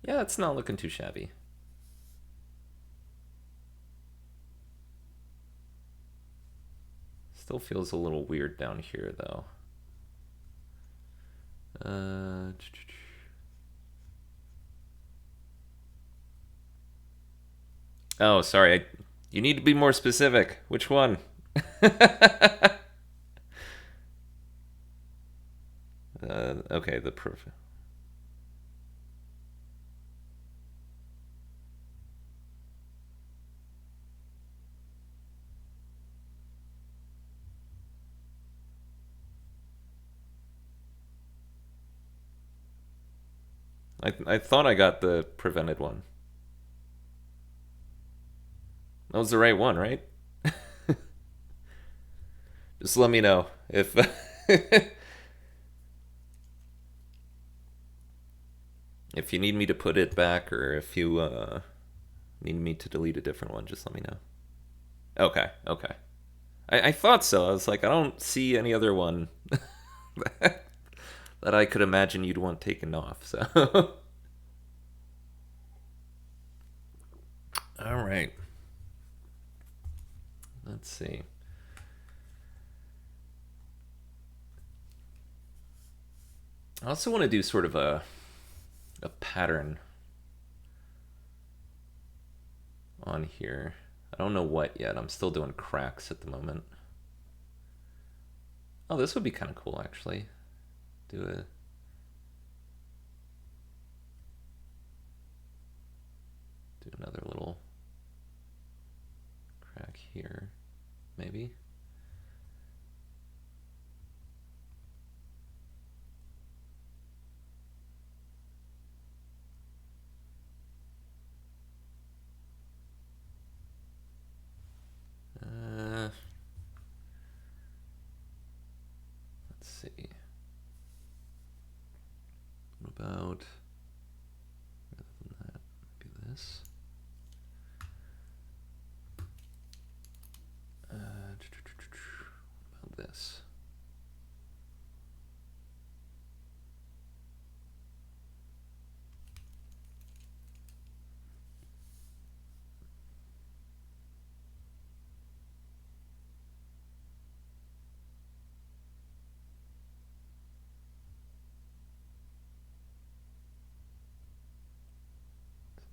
Yeah, it's not looking too shabby. Still feels a little weird down here though. Oh, sorry. You need to be more specific. Which one? Okay, the proof. I thought I got the prevented one. That was the right one, right? Just let me know if if you need me to put it back, or if you need me to delete a different one. Just let me know. Okay, okay. I thought so. I was like, I don't see any other one that I could imagine you'd want taken off. So see. I also want to do sort of a pattern on here. I don't know what yet. I'm still doing cracks at the moment. Oh, this would be kind of cool, actually. Do another little crack here, maybe. Let's see. What about, rather than that, maybe this? What about this?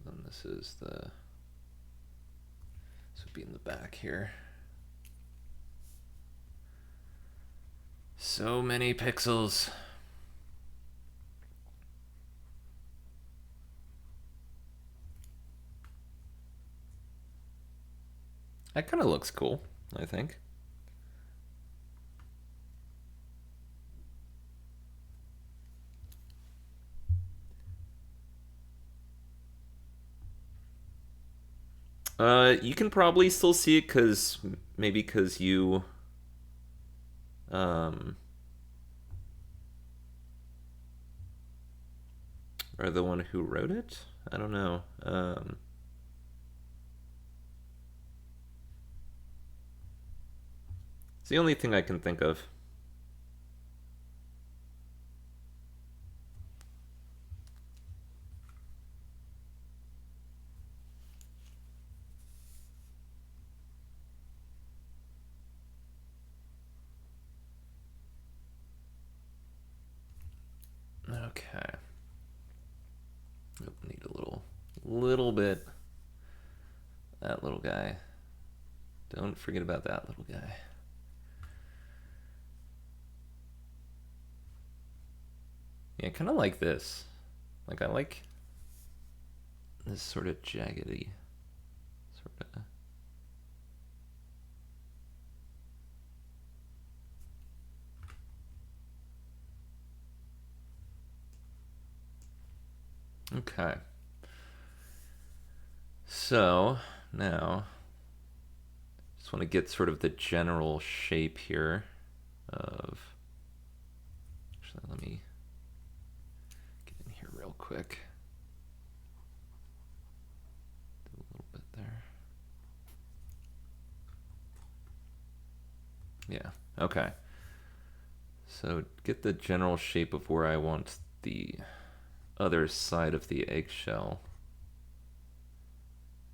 Then this is this would be in the back here. So many pixels. That kind of looks cool, I think. You can probably still see it because you are the one who wrote it. I don't know. It's the only thing I can think of. Okay. Need a little bit. That little guy. Don't forget about that little guy. Yeah, kind of like this. Like, I like this sort of jaggedy, sort of. Okay. So, now, just want to get sort of the general shape here of, actually, let me get in here real quick. Do a little bit there. Yeah, okay. So get the general shape of where I want the other side of the eggshell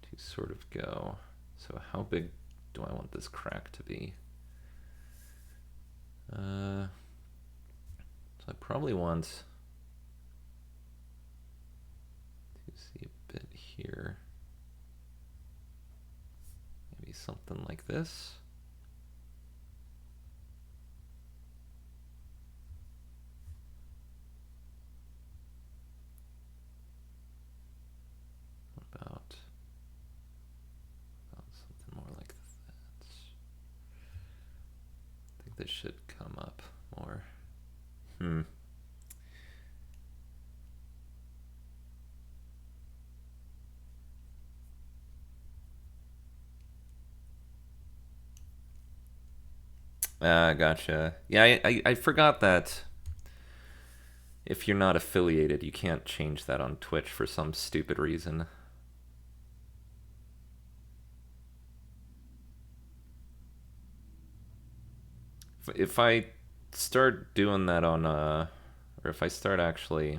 to sort of go. So how big do I want this crack to be? So I probably want to see a bit here. Maybe something like this. What about something more like that? I think this should come up more. Gotcha. Yeah, I forgot that if you're not affiliated, you can't change that on Twitch for some stupid reason. If I start doing that on, or if I start actually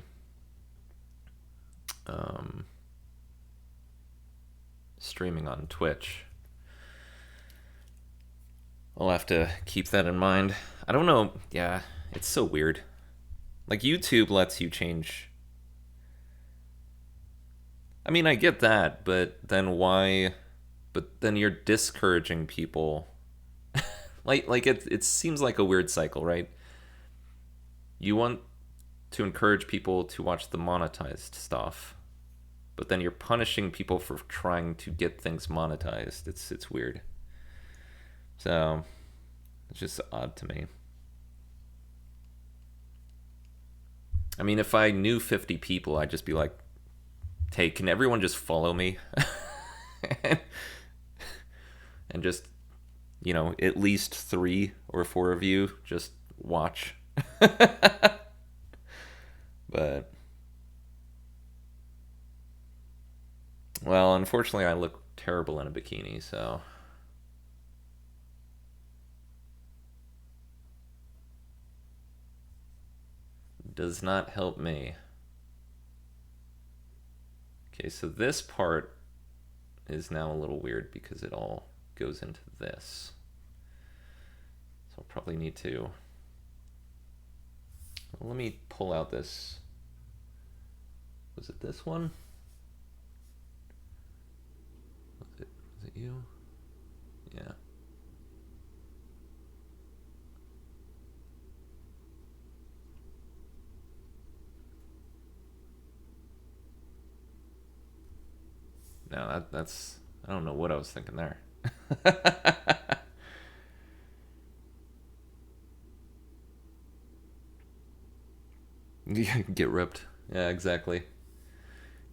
streaming on Twitch, I'll have to keep that in mind. I don't know. Yeah, it's so weird. Like, YouTube lets you change. I mean, I get that, but then why? But then you're discouraging people. Like it seems like a weird cycle, right? You want to encourage people to watch the monetized stuff, but then you're punishing people for trying to get things monetized. It's weird. So it's just odd to me. I mean, if I knew 50 people, I'd just be like, hey, can everyone just follow me? And just, at least 3 or 4 of you just watch. But, well, unfortunately, I look terrible in a bikini, so. Does not help me. Okay, so this part is now a little weird because it all goes into this. So I'll probably need to. Well, let me pull out this. Was it this one? Was it you? Yeah. No, that's. I don't know what I was thinking there. Get ripped. Yeah, exactly.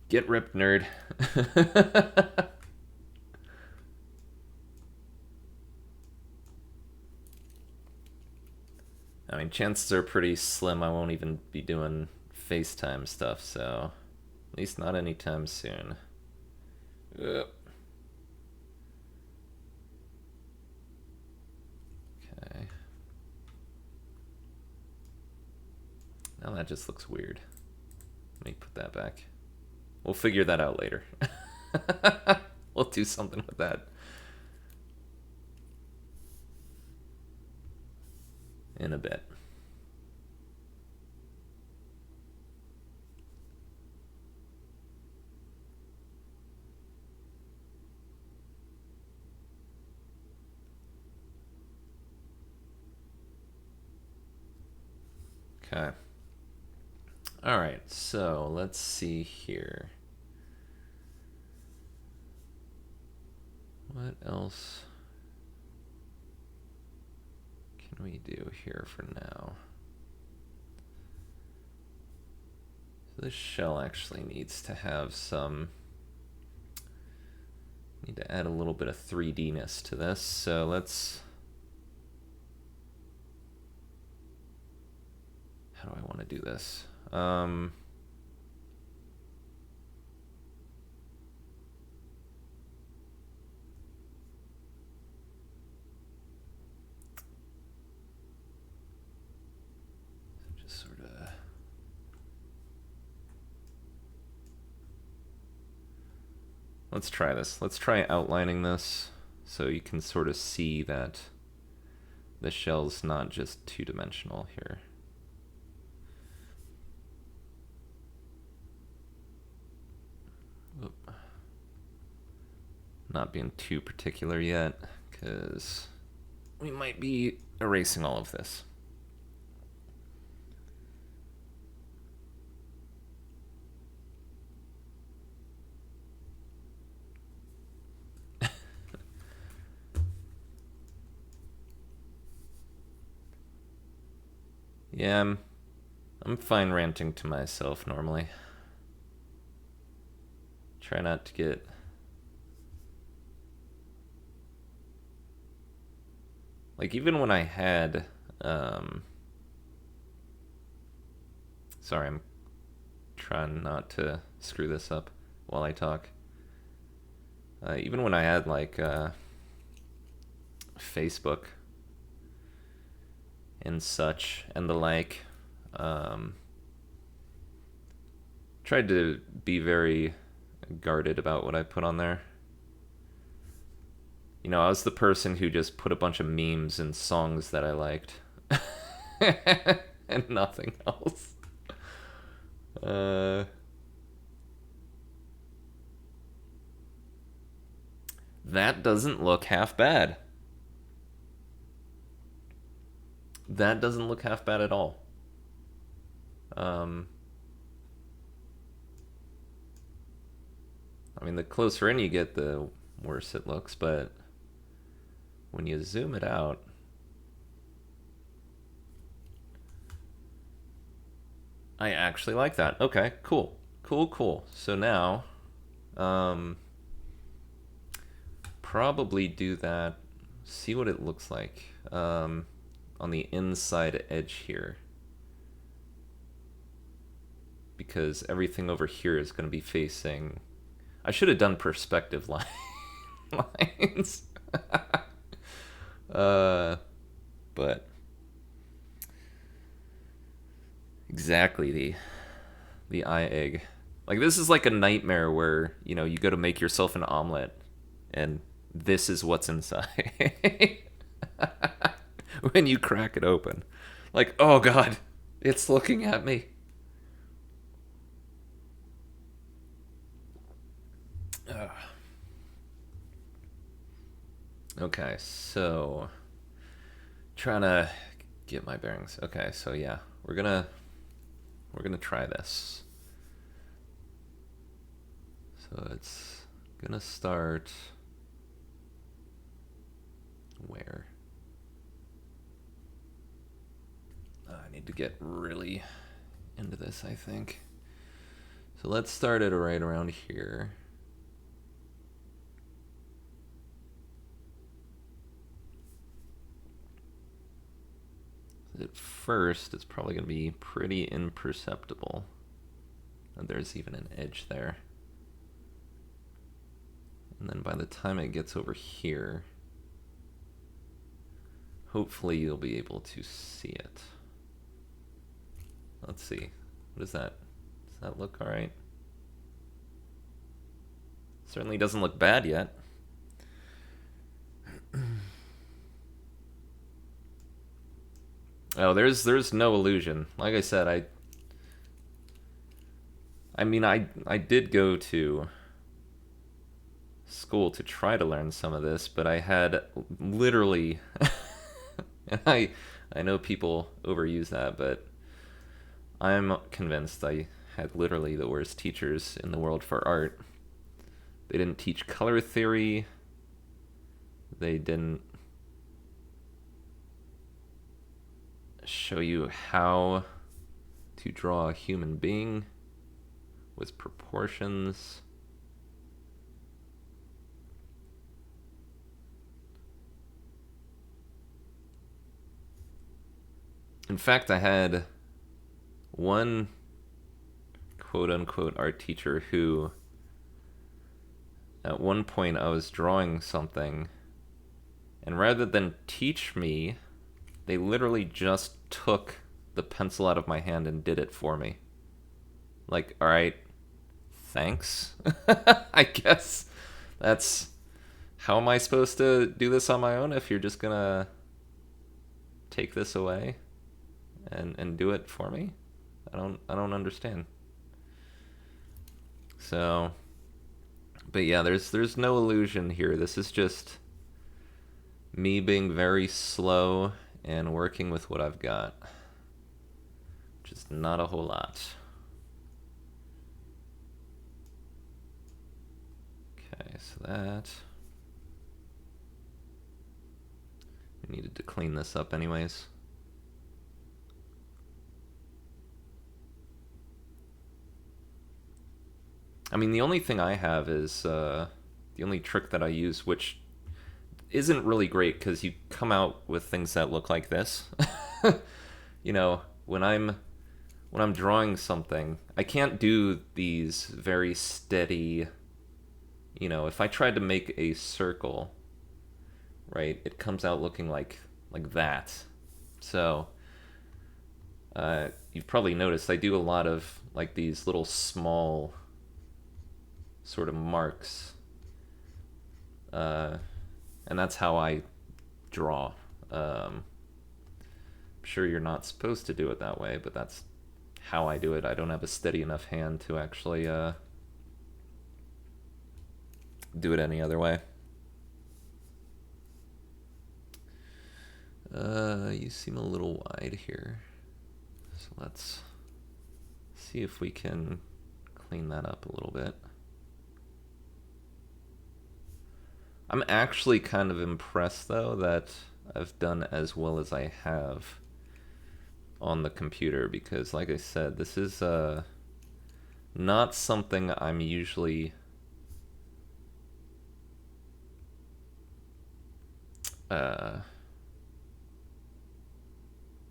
Get ripped, nerd. I mean, chances are pretty slim I won't even be doing FaceTime stuff, so at least not anytime soon. Yep. Okay. Now that just looks weird. Let me put that back. We'll figure that out later. We'll do something with that in a bit. Okay. All right, so let's see here. What else can we do here for now? So this shell actually needs to have some. Need to add a little bit of 3D-ness to this. So let's. How do I want to do this? Just sort of. Let's try this. Let's try outlining this so you can sort of see that the shell's not just two-dimensional here. Oop. Not being too particular yet, because we might be erasing all of this. Yeah, I'm fine ranting to myself normally. Try not to get. Like, even when I had. Sorry, I'm trying not to screw this up while I talk. Even when I had, like, Facebook and such and the like, tried to be very guarded about what I put on there. I was the person who just put a bunch of memes and songs that I liked. And nothing else. That doesn't look half bad. That doesn't look half bad at all. I mean, the closer in you get, the worse it looks, but when you zoom it out, I actually like that. Okay, cool. Cool. So now, probably do that, see what it looks like on the inside edge here. Because everything over here is going to be facing... I should have done perspective lines. But exactly the eye egg. Like, this is like a nightmare where, you go to make yourself an omelet and this is what's inside. When you crack it open. Like, oh god, it's looking at me. Okay, so trying to get my bearings. Okay, so yeah, we're gonna try this. So it's gonna start where? I need to get really into this, I think. So let's start it right around here. At first, it's probably going to be pretty imperceptible. And there's even an edge there. And then by the time it gets over here, hopefully you'll be able to see it. Let's see. What is that? Does that look alright? Certainly doesn't look bad yet. Oh, there's no illusion. Like I said, I mean, I did go to school to try to learn some of this, but I had literally and I know people overuse that, but I'm convinced I had literally the worst teachers in the world for art. They didn't teach color theory. They didn't show you how to draw a human being with proportions. In fact, I had one quote-unquote art teacher who, at one point I was drawing something, and rather than teach me, they literally just took the pencil out of my hand and did it for me. Like, alright, thanks. I guess that's... How am I supposed to do this on my own if you're just gonna take this away and do it for me? I don't understand. So, but yeah, there's no illusion here. This is just me being very slow and working with what I've got, which is not a whole lot. Okay, so that... We needed to clean this up anyways. I mean, the only thing I have is, the only trick that I use, which isn't really great because you come out with things that look like this. When I'm drawing something, I can't do these very steady, if I tried to make a circle, right, it comes out looking like that. So you've probably noticed I do a lot of like these little small sort of marks And that's how I draw. I'm sure you're not supposed to do it that way, but that's how I do it. I don't have a steady enough hand to actually do it any other way. You seem a little wide here. So let's see if we can clean that up a little bit. I'm actually kind of impressed, though, that I've done as well as I have on the computer, because, like I said, this is not something I'm usually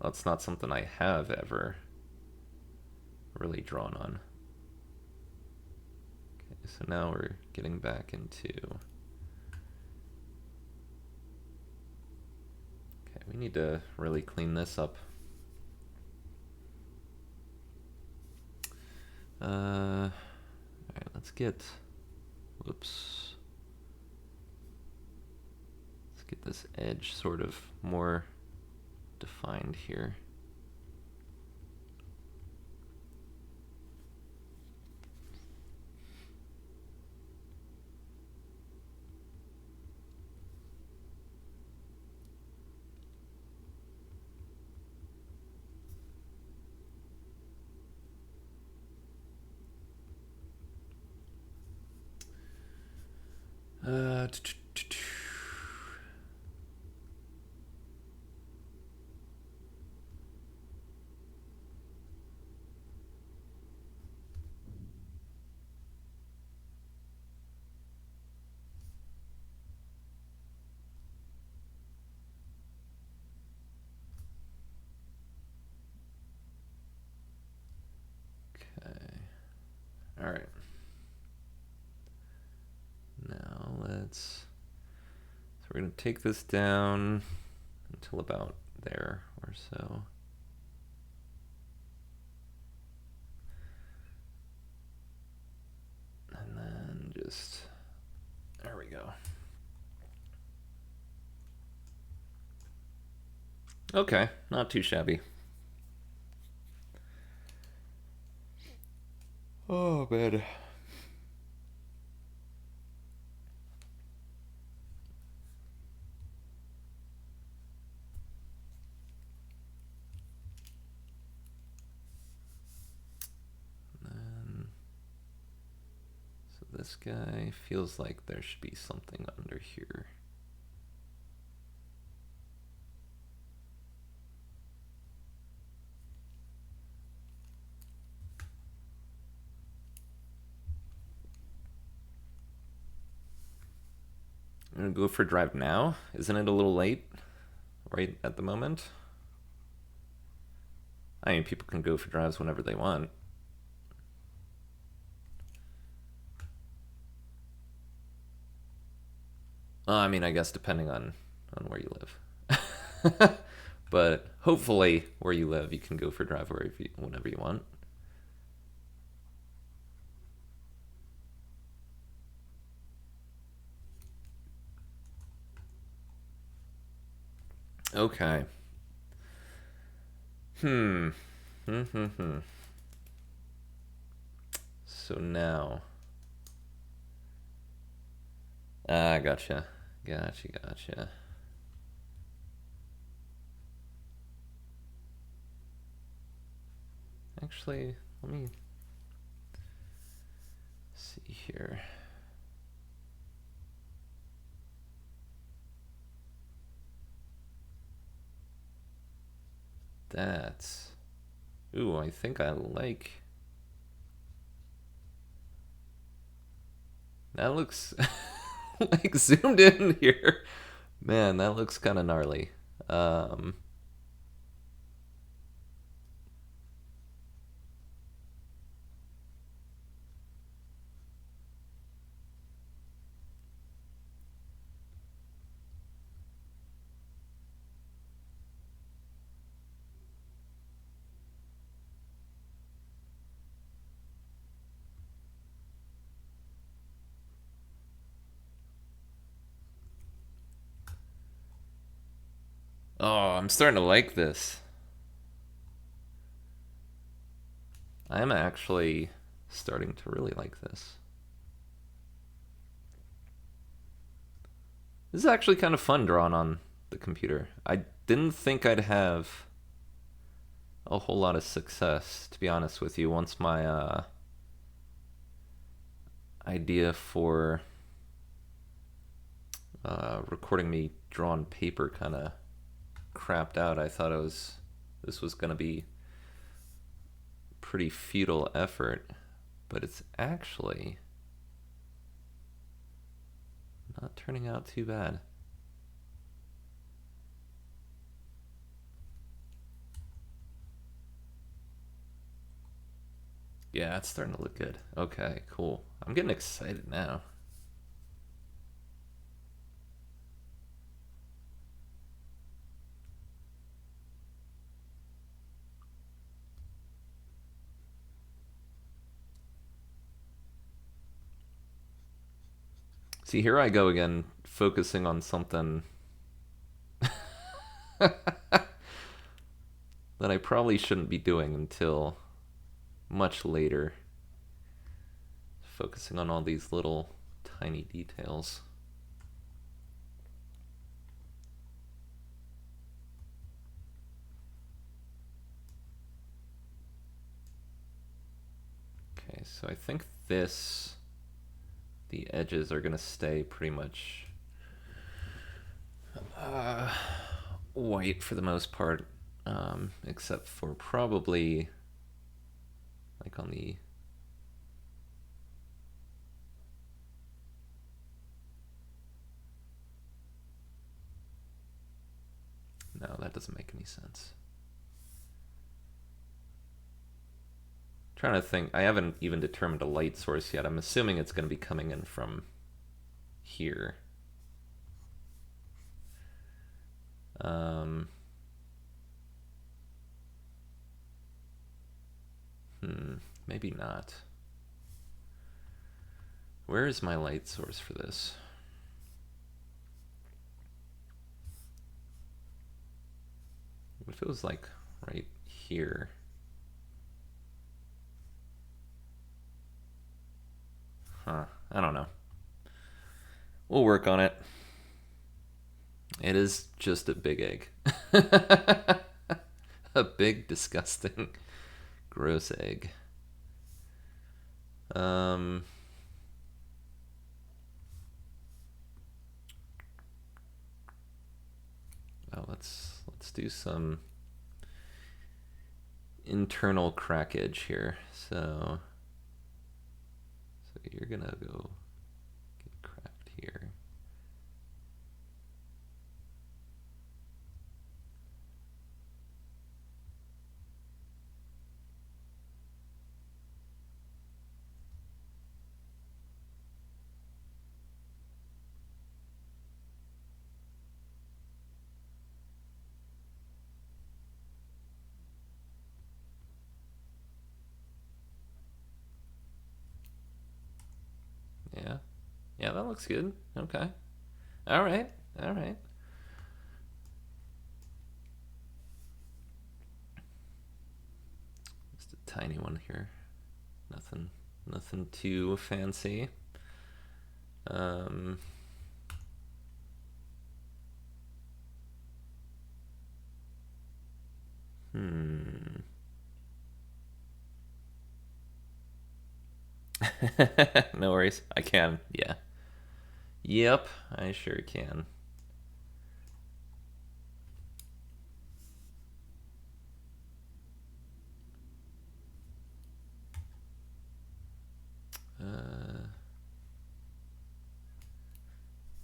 that's not something I have ever really drawn on. Okay, so now we're getting back into... Okay, we need to really clean this up. Alright, let's get... Whoops. Let's get this edge sort of more defined here. All right. Now let's... So we're going to take this down until about there or so. And then just... There we go. Okay, not too shabby. Oh, man. So this guy feels like there should be something under here. I'm gonna go for drive now. Isn't it a little late right at the moment? I mean, people can go for drives whenever they want. I mean, I guess depending on where you live. But hopefully where you live, you can go for drive whenever you want. Okay. So now... gotcha. Gotcha. Actually, let me see here. That's... Ooh, I think I like... That looks like zoomed in here. Man, that looks kind of gnarly. Oh, I'm starting to like this. I'm actually starting to really like this. This is actually kind of fun drawing on the computer. I didn't think I'd have a whole lot of success, to be honest with you, once my idea for recording me draw on paper kind of crapped out. I thought this was going to be pretty futile effort, but it's actually not turning out too bad. Yeah, it's starting to look good. Okay, cool. I'm getting excited now. See, here I go again, focusing on something that I probably shouldn't be doing until much later. Focusing on all these little tiny details. Okay, so I think the edges are gonna stay pretty much white for the most part, except for probably like on the no, that doesn't make any sense. Trying to think. I haven't even determined a light source yet. I'm assuming it's going to be coming in from here. Maybe not. Where is my light source for this? What if it was like right here? Huh. I don't know. We'll work on it. It is just a big egg. A big, disgusting, gross egg. Oh, let's do some internal crackage here. So you're gonna go get cracked here. Yeah. Yeah, that looks good. Okay. All right. All right. Just a tiny one here. Nothing too fancy. Um No worries. I can. Yeah. Yep, I sure can.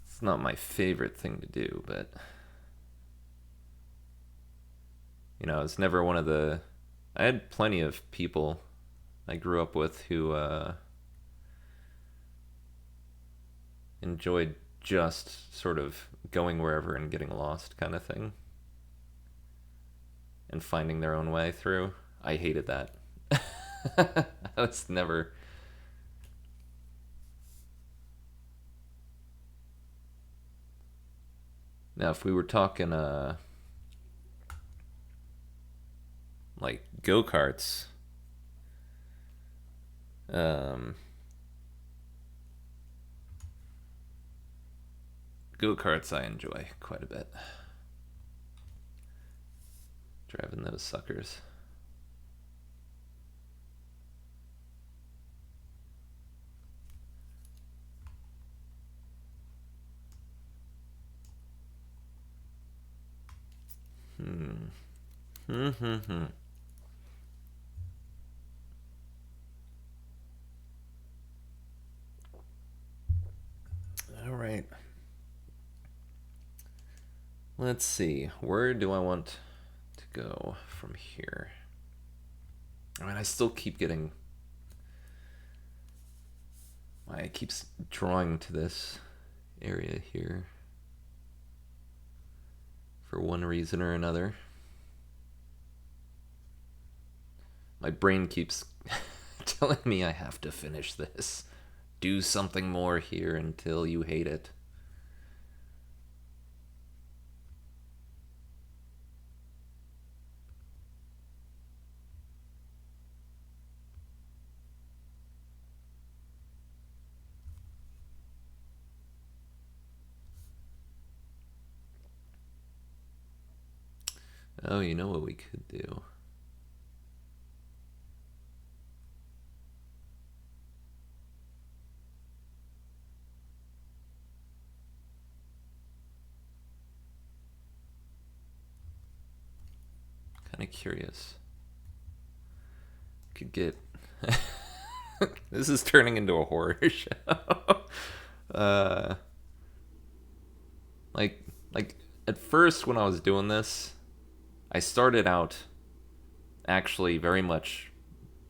It's not my favorite thing to do, but it's never one of the. I had plenty of people I grew up with who enjoyed just sort of going wherever and getting lost kind of thing and finding their own way through. I hated that. I was never. Now, if we were talking like go-karts. Um, Go-karts I enjoy quite a bit. Driving those suckers. Hmm. All right. Let's see. Where do I want to go from here? I mean, I still keep getting. I keeps drawing to this area here for one reason or another. My brain keeps telling me I have to finish this. Do something more here until you hate it. Oh, you know what we could do? Kind of curious. Could get. This is turning into a horror show. uh, like at first when I was doing this, I started out actually very much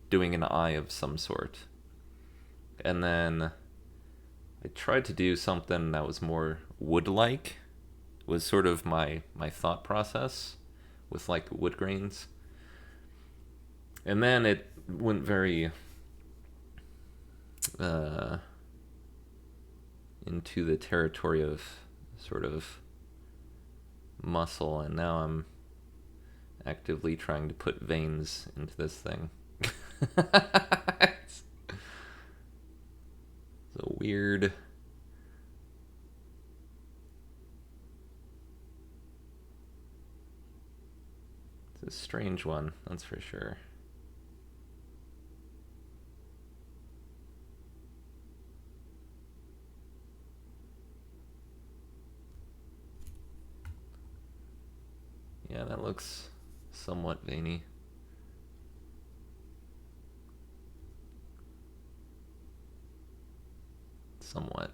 doing an eye of some sort, and then I tried to do something that was more wood-like. Was sort of my thought process with like wood grains, and then it went very uh, into the territory of sort of muscle, and now I'm actively trying to put veins into this thing. It's a weird. It's a strange one, that's for sure. Yeah, that looks somewhat veiny. Somewhat.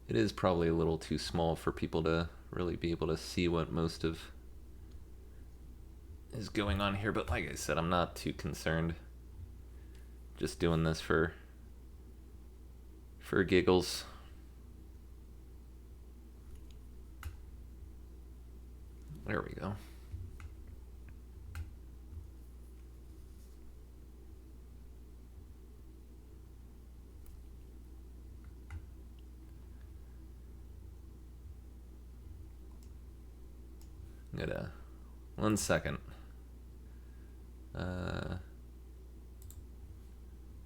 It is probably a little too small for people to really be able to see what most of is going on here, but like I said, I'm not too concerned. Just doing this for giggles. There we go. I'm gonna 1 second. I'm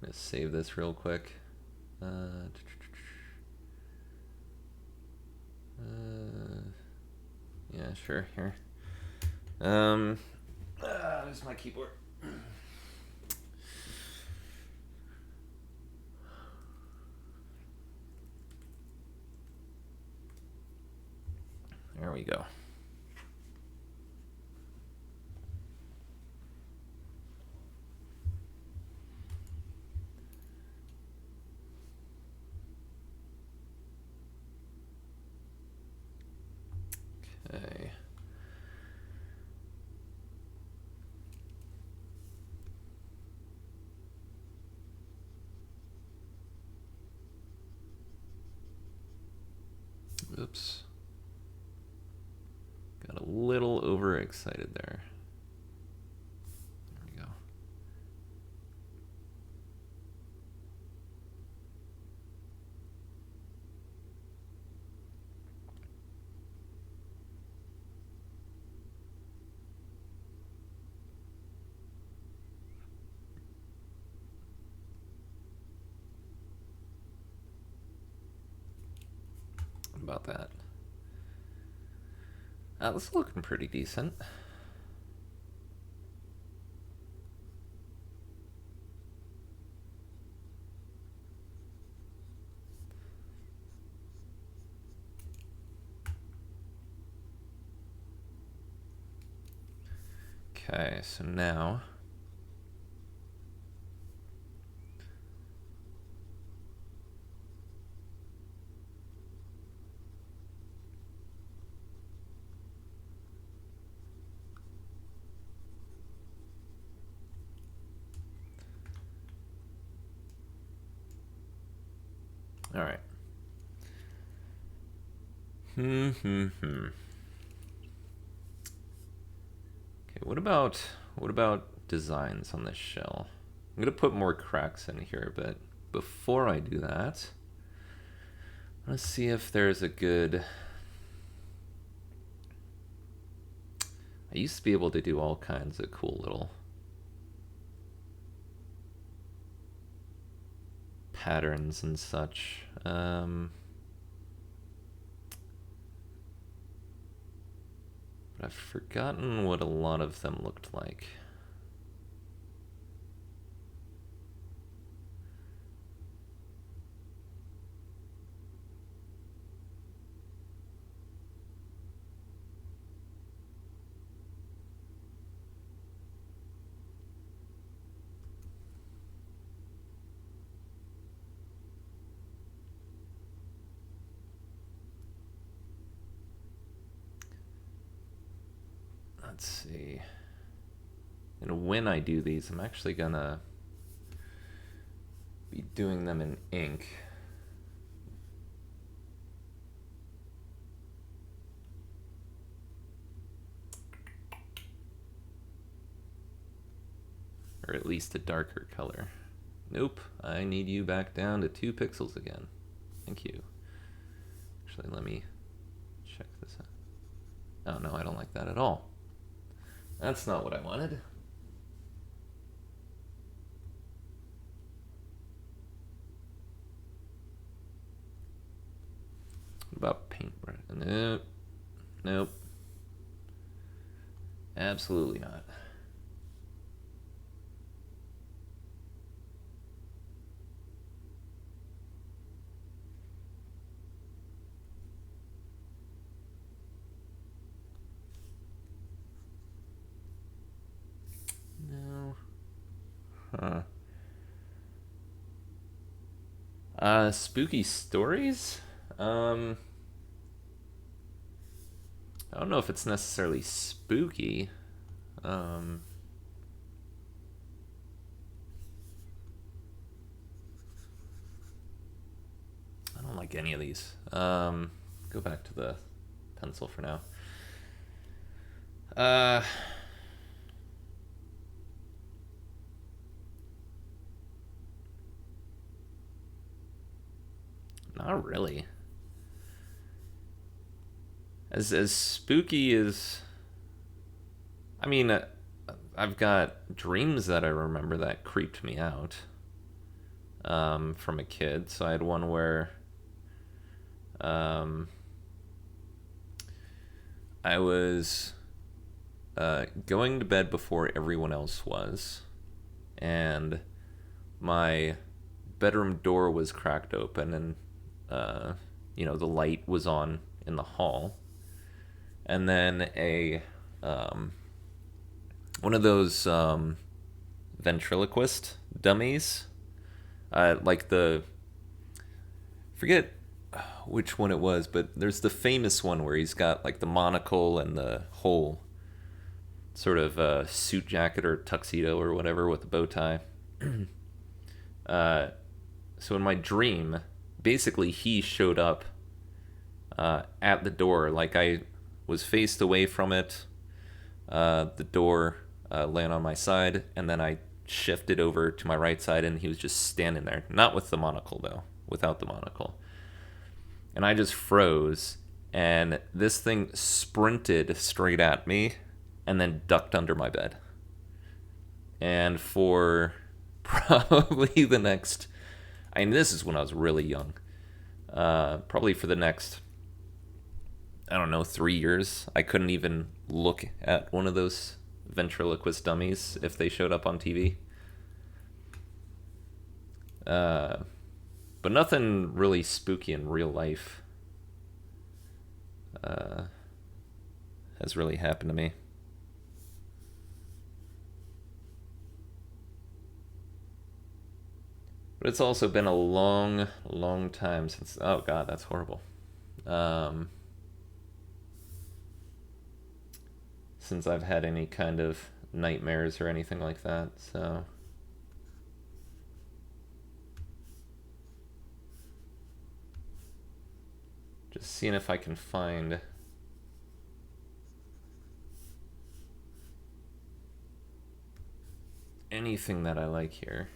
gonna save this real quick. Yeah, sure. Here. There's my keyboard. There we go. Okay. Oops. Got a little overexcited there. There we go. about that. This is looking pretty decent. Okay, so now all right. Okay, what about designs on this shell? I'm gonna put more cracks in here, but before I do that, let's see if there's a good... I used to be able to do all kinds of cool little patterns and such. But I've forgotten what a lot of them looked like. Let's see. And when I do these, I'm actually gonna be doing them in ink. Or at least a darker color. Nope, I need you back down to 2 pixels again. Thank you. Actually, let me check this out. Oh no, I don't like that at all. That's not what I wanted. What about paintbrush? Nope. Nope. Absolutely not. No. Huh. Spooky stories? I don't know if it's necessarily spooky. I don't like any of these. Go back to the pencil for now. Not really. As spooky as... I mean, I've got dreams that I remember that creeped me out from a kid. So I had one where I was going to bed before everyone else was, and my bedroom door was cracked open, and the light was on in the hall, and then one of those ventriloquist dummies, forget which one it was, but there's the famous one where he's got like the monocle and the whole sort of suit jacket or tuxedo or whatever with the bow tie. So in my dream, basically he showed up at the door. Like I was faced away from it. The door laying on my side, and then I shifted over to my right side, and he was just standing there. Not with the monocle, though. Without the monocle. And I just froze, and this thing sprinted straight at me and then ducked under my bed. And for probably the next... I mean, this is when I was really young. Probably for the next I don't know, 3 years, I couldn't even look at one of those ventriloquist dummies if they showed up on TV. But nothing really spooky in real life has really happened to me. But it's also been a long, long time since. Oh God, that's horrible. Since I've had any kind of nightmares or anything like that. So. Just seeing if I can find anything that I like here.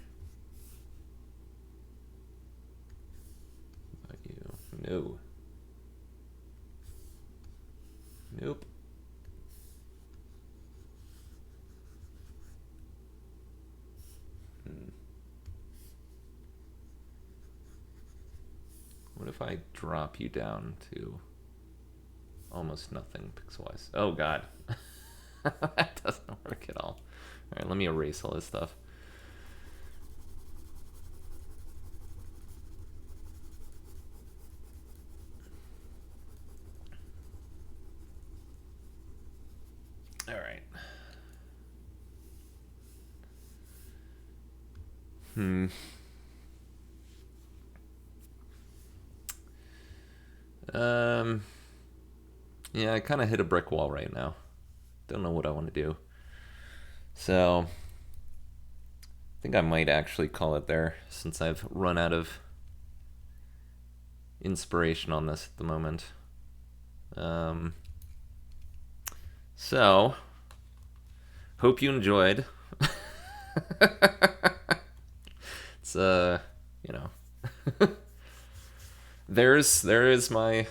About you? No. Nope. What if I drop you down to almost nothing pixel-wise? Oh God. That doesn't work at all. Alright, let me erase all this stuff. Alright. Yeah, I kind of hit a brick wall right now. Don't know what I want to do. So, I think I might actually call it there, since I've run out of inspiration on this at the moment. So, hope you enjoyed. It's, you know, there is my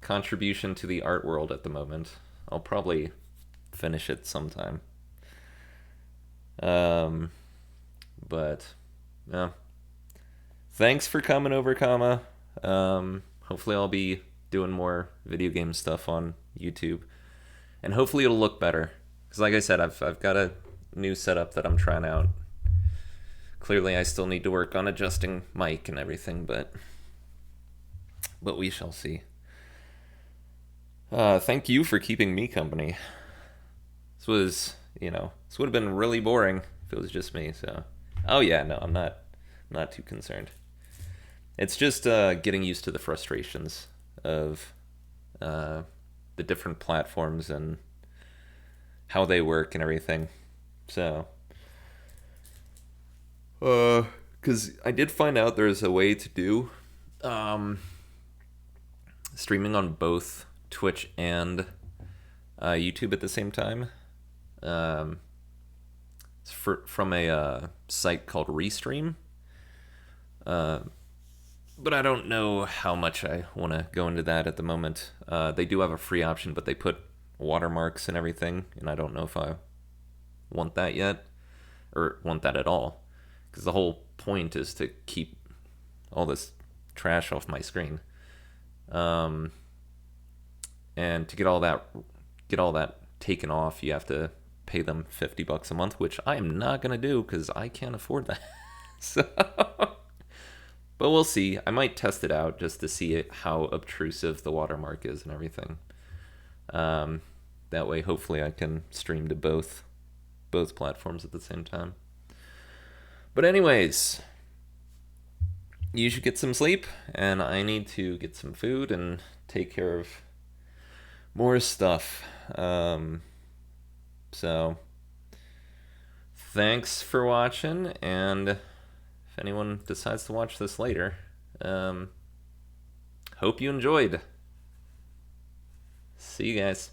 contribution to the art world at the moment. I'll probably finish it sometime. But yeah. Thanks for coming over, Kama. Hopefully I'll be doing more video game stuff on YouTube. And hopefully it'll look better. Because like I said, I've got a new setup that I'm trying out. Clearly I still need to work on adjusting mic and everything, but we shall see. Thank you for keeping me company. This was, this would have been really boring if it was just me, so. Oh yeah, no, I'm not too concerned. It's just getting used to the frustrations of the different platforms and how they work and everything. So, because I did find out there's a way to do streaming on both Twitch and YouTube at the same time. It's from a site called Restream. But I don't know how much I want to go into that at the moment. They do have a free option, but they put watermarks and everything, and I don't know if I want that yet, or want that at all. Because the whole point is to keep all this trash off my screen. And to get all that taken off, you have to pay them $50 a month, which I am not gonna do because I can't afford that. So, but we'll see. I might test it out just to see how obtrusive the watermark is and everything. That way, hopefully, I can stream to both platforms at the same time. But anyways, you should get some sleep, and I need to get some food and take care of more stuff. So, thanks for watching, and if anyone decides to watch this later, hope you enjoyed. See you guys.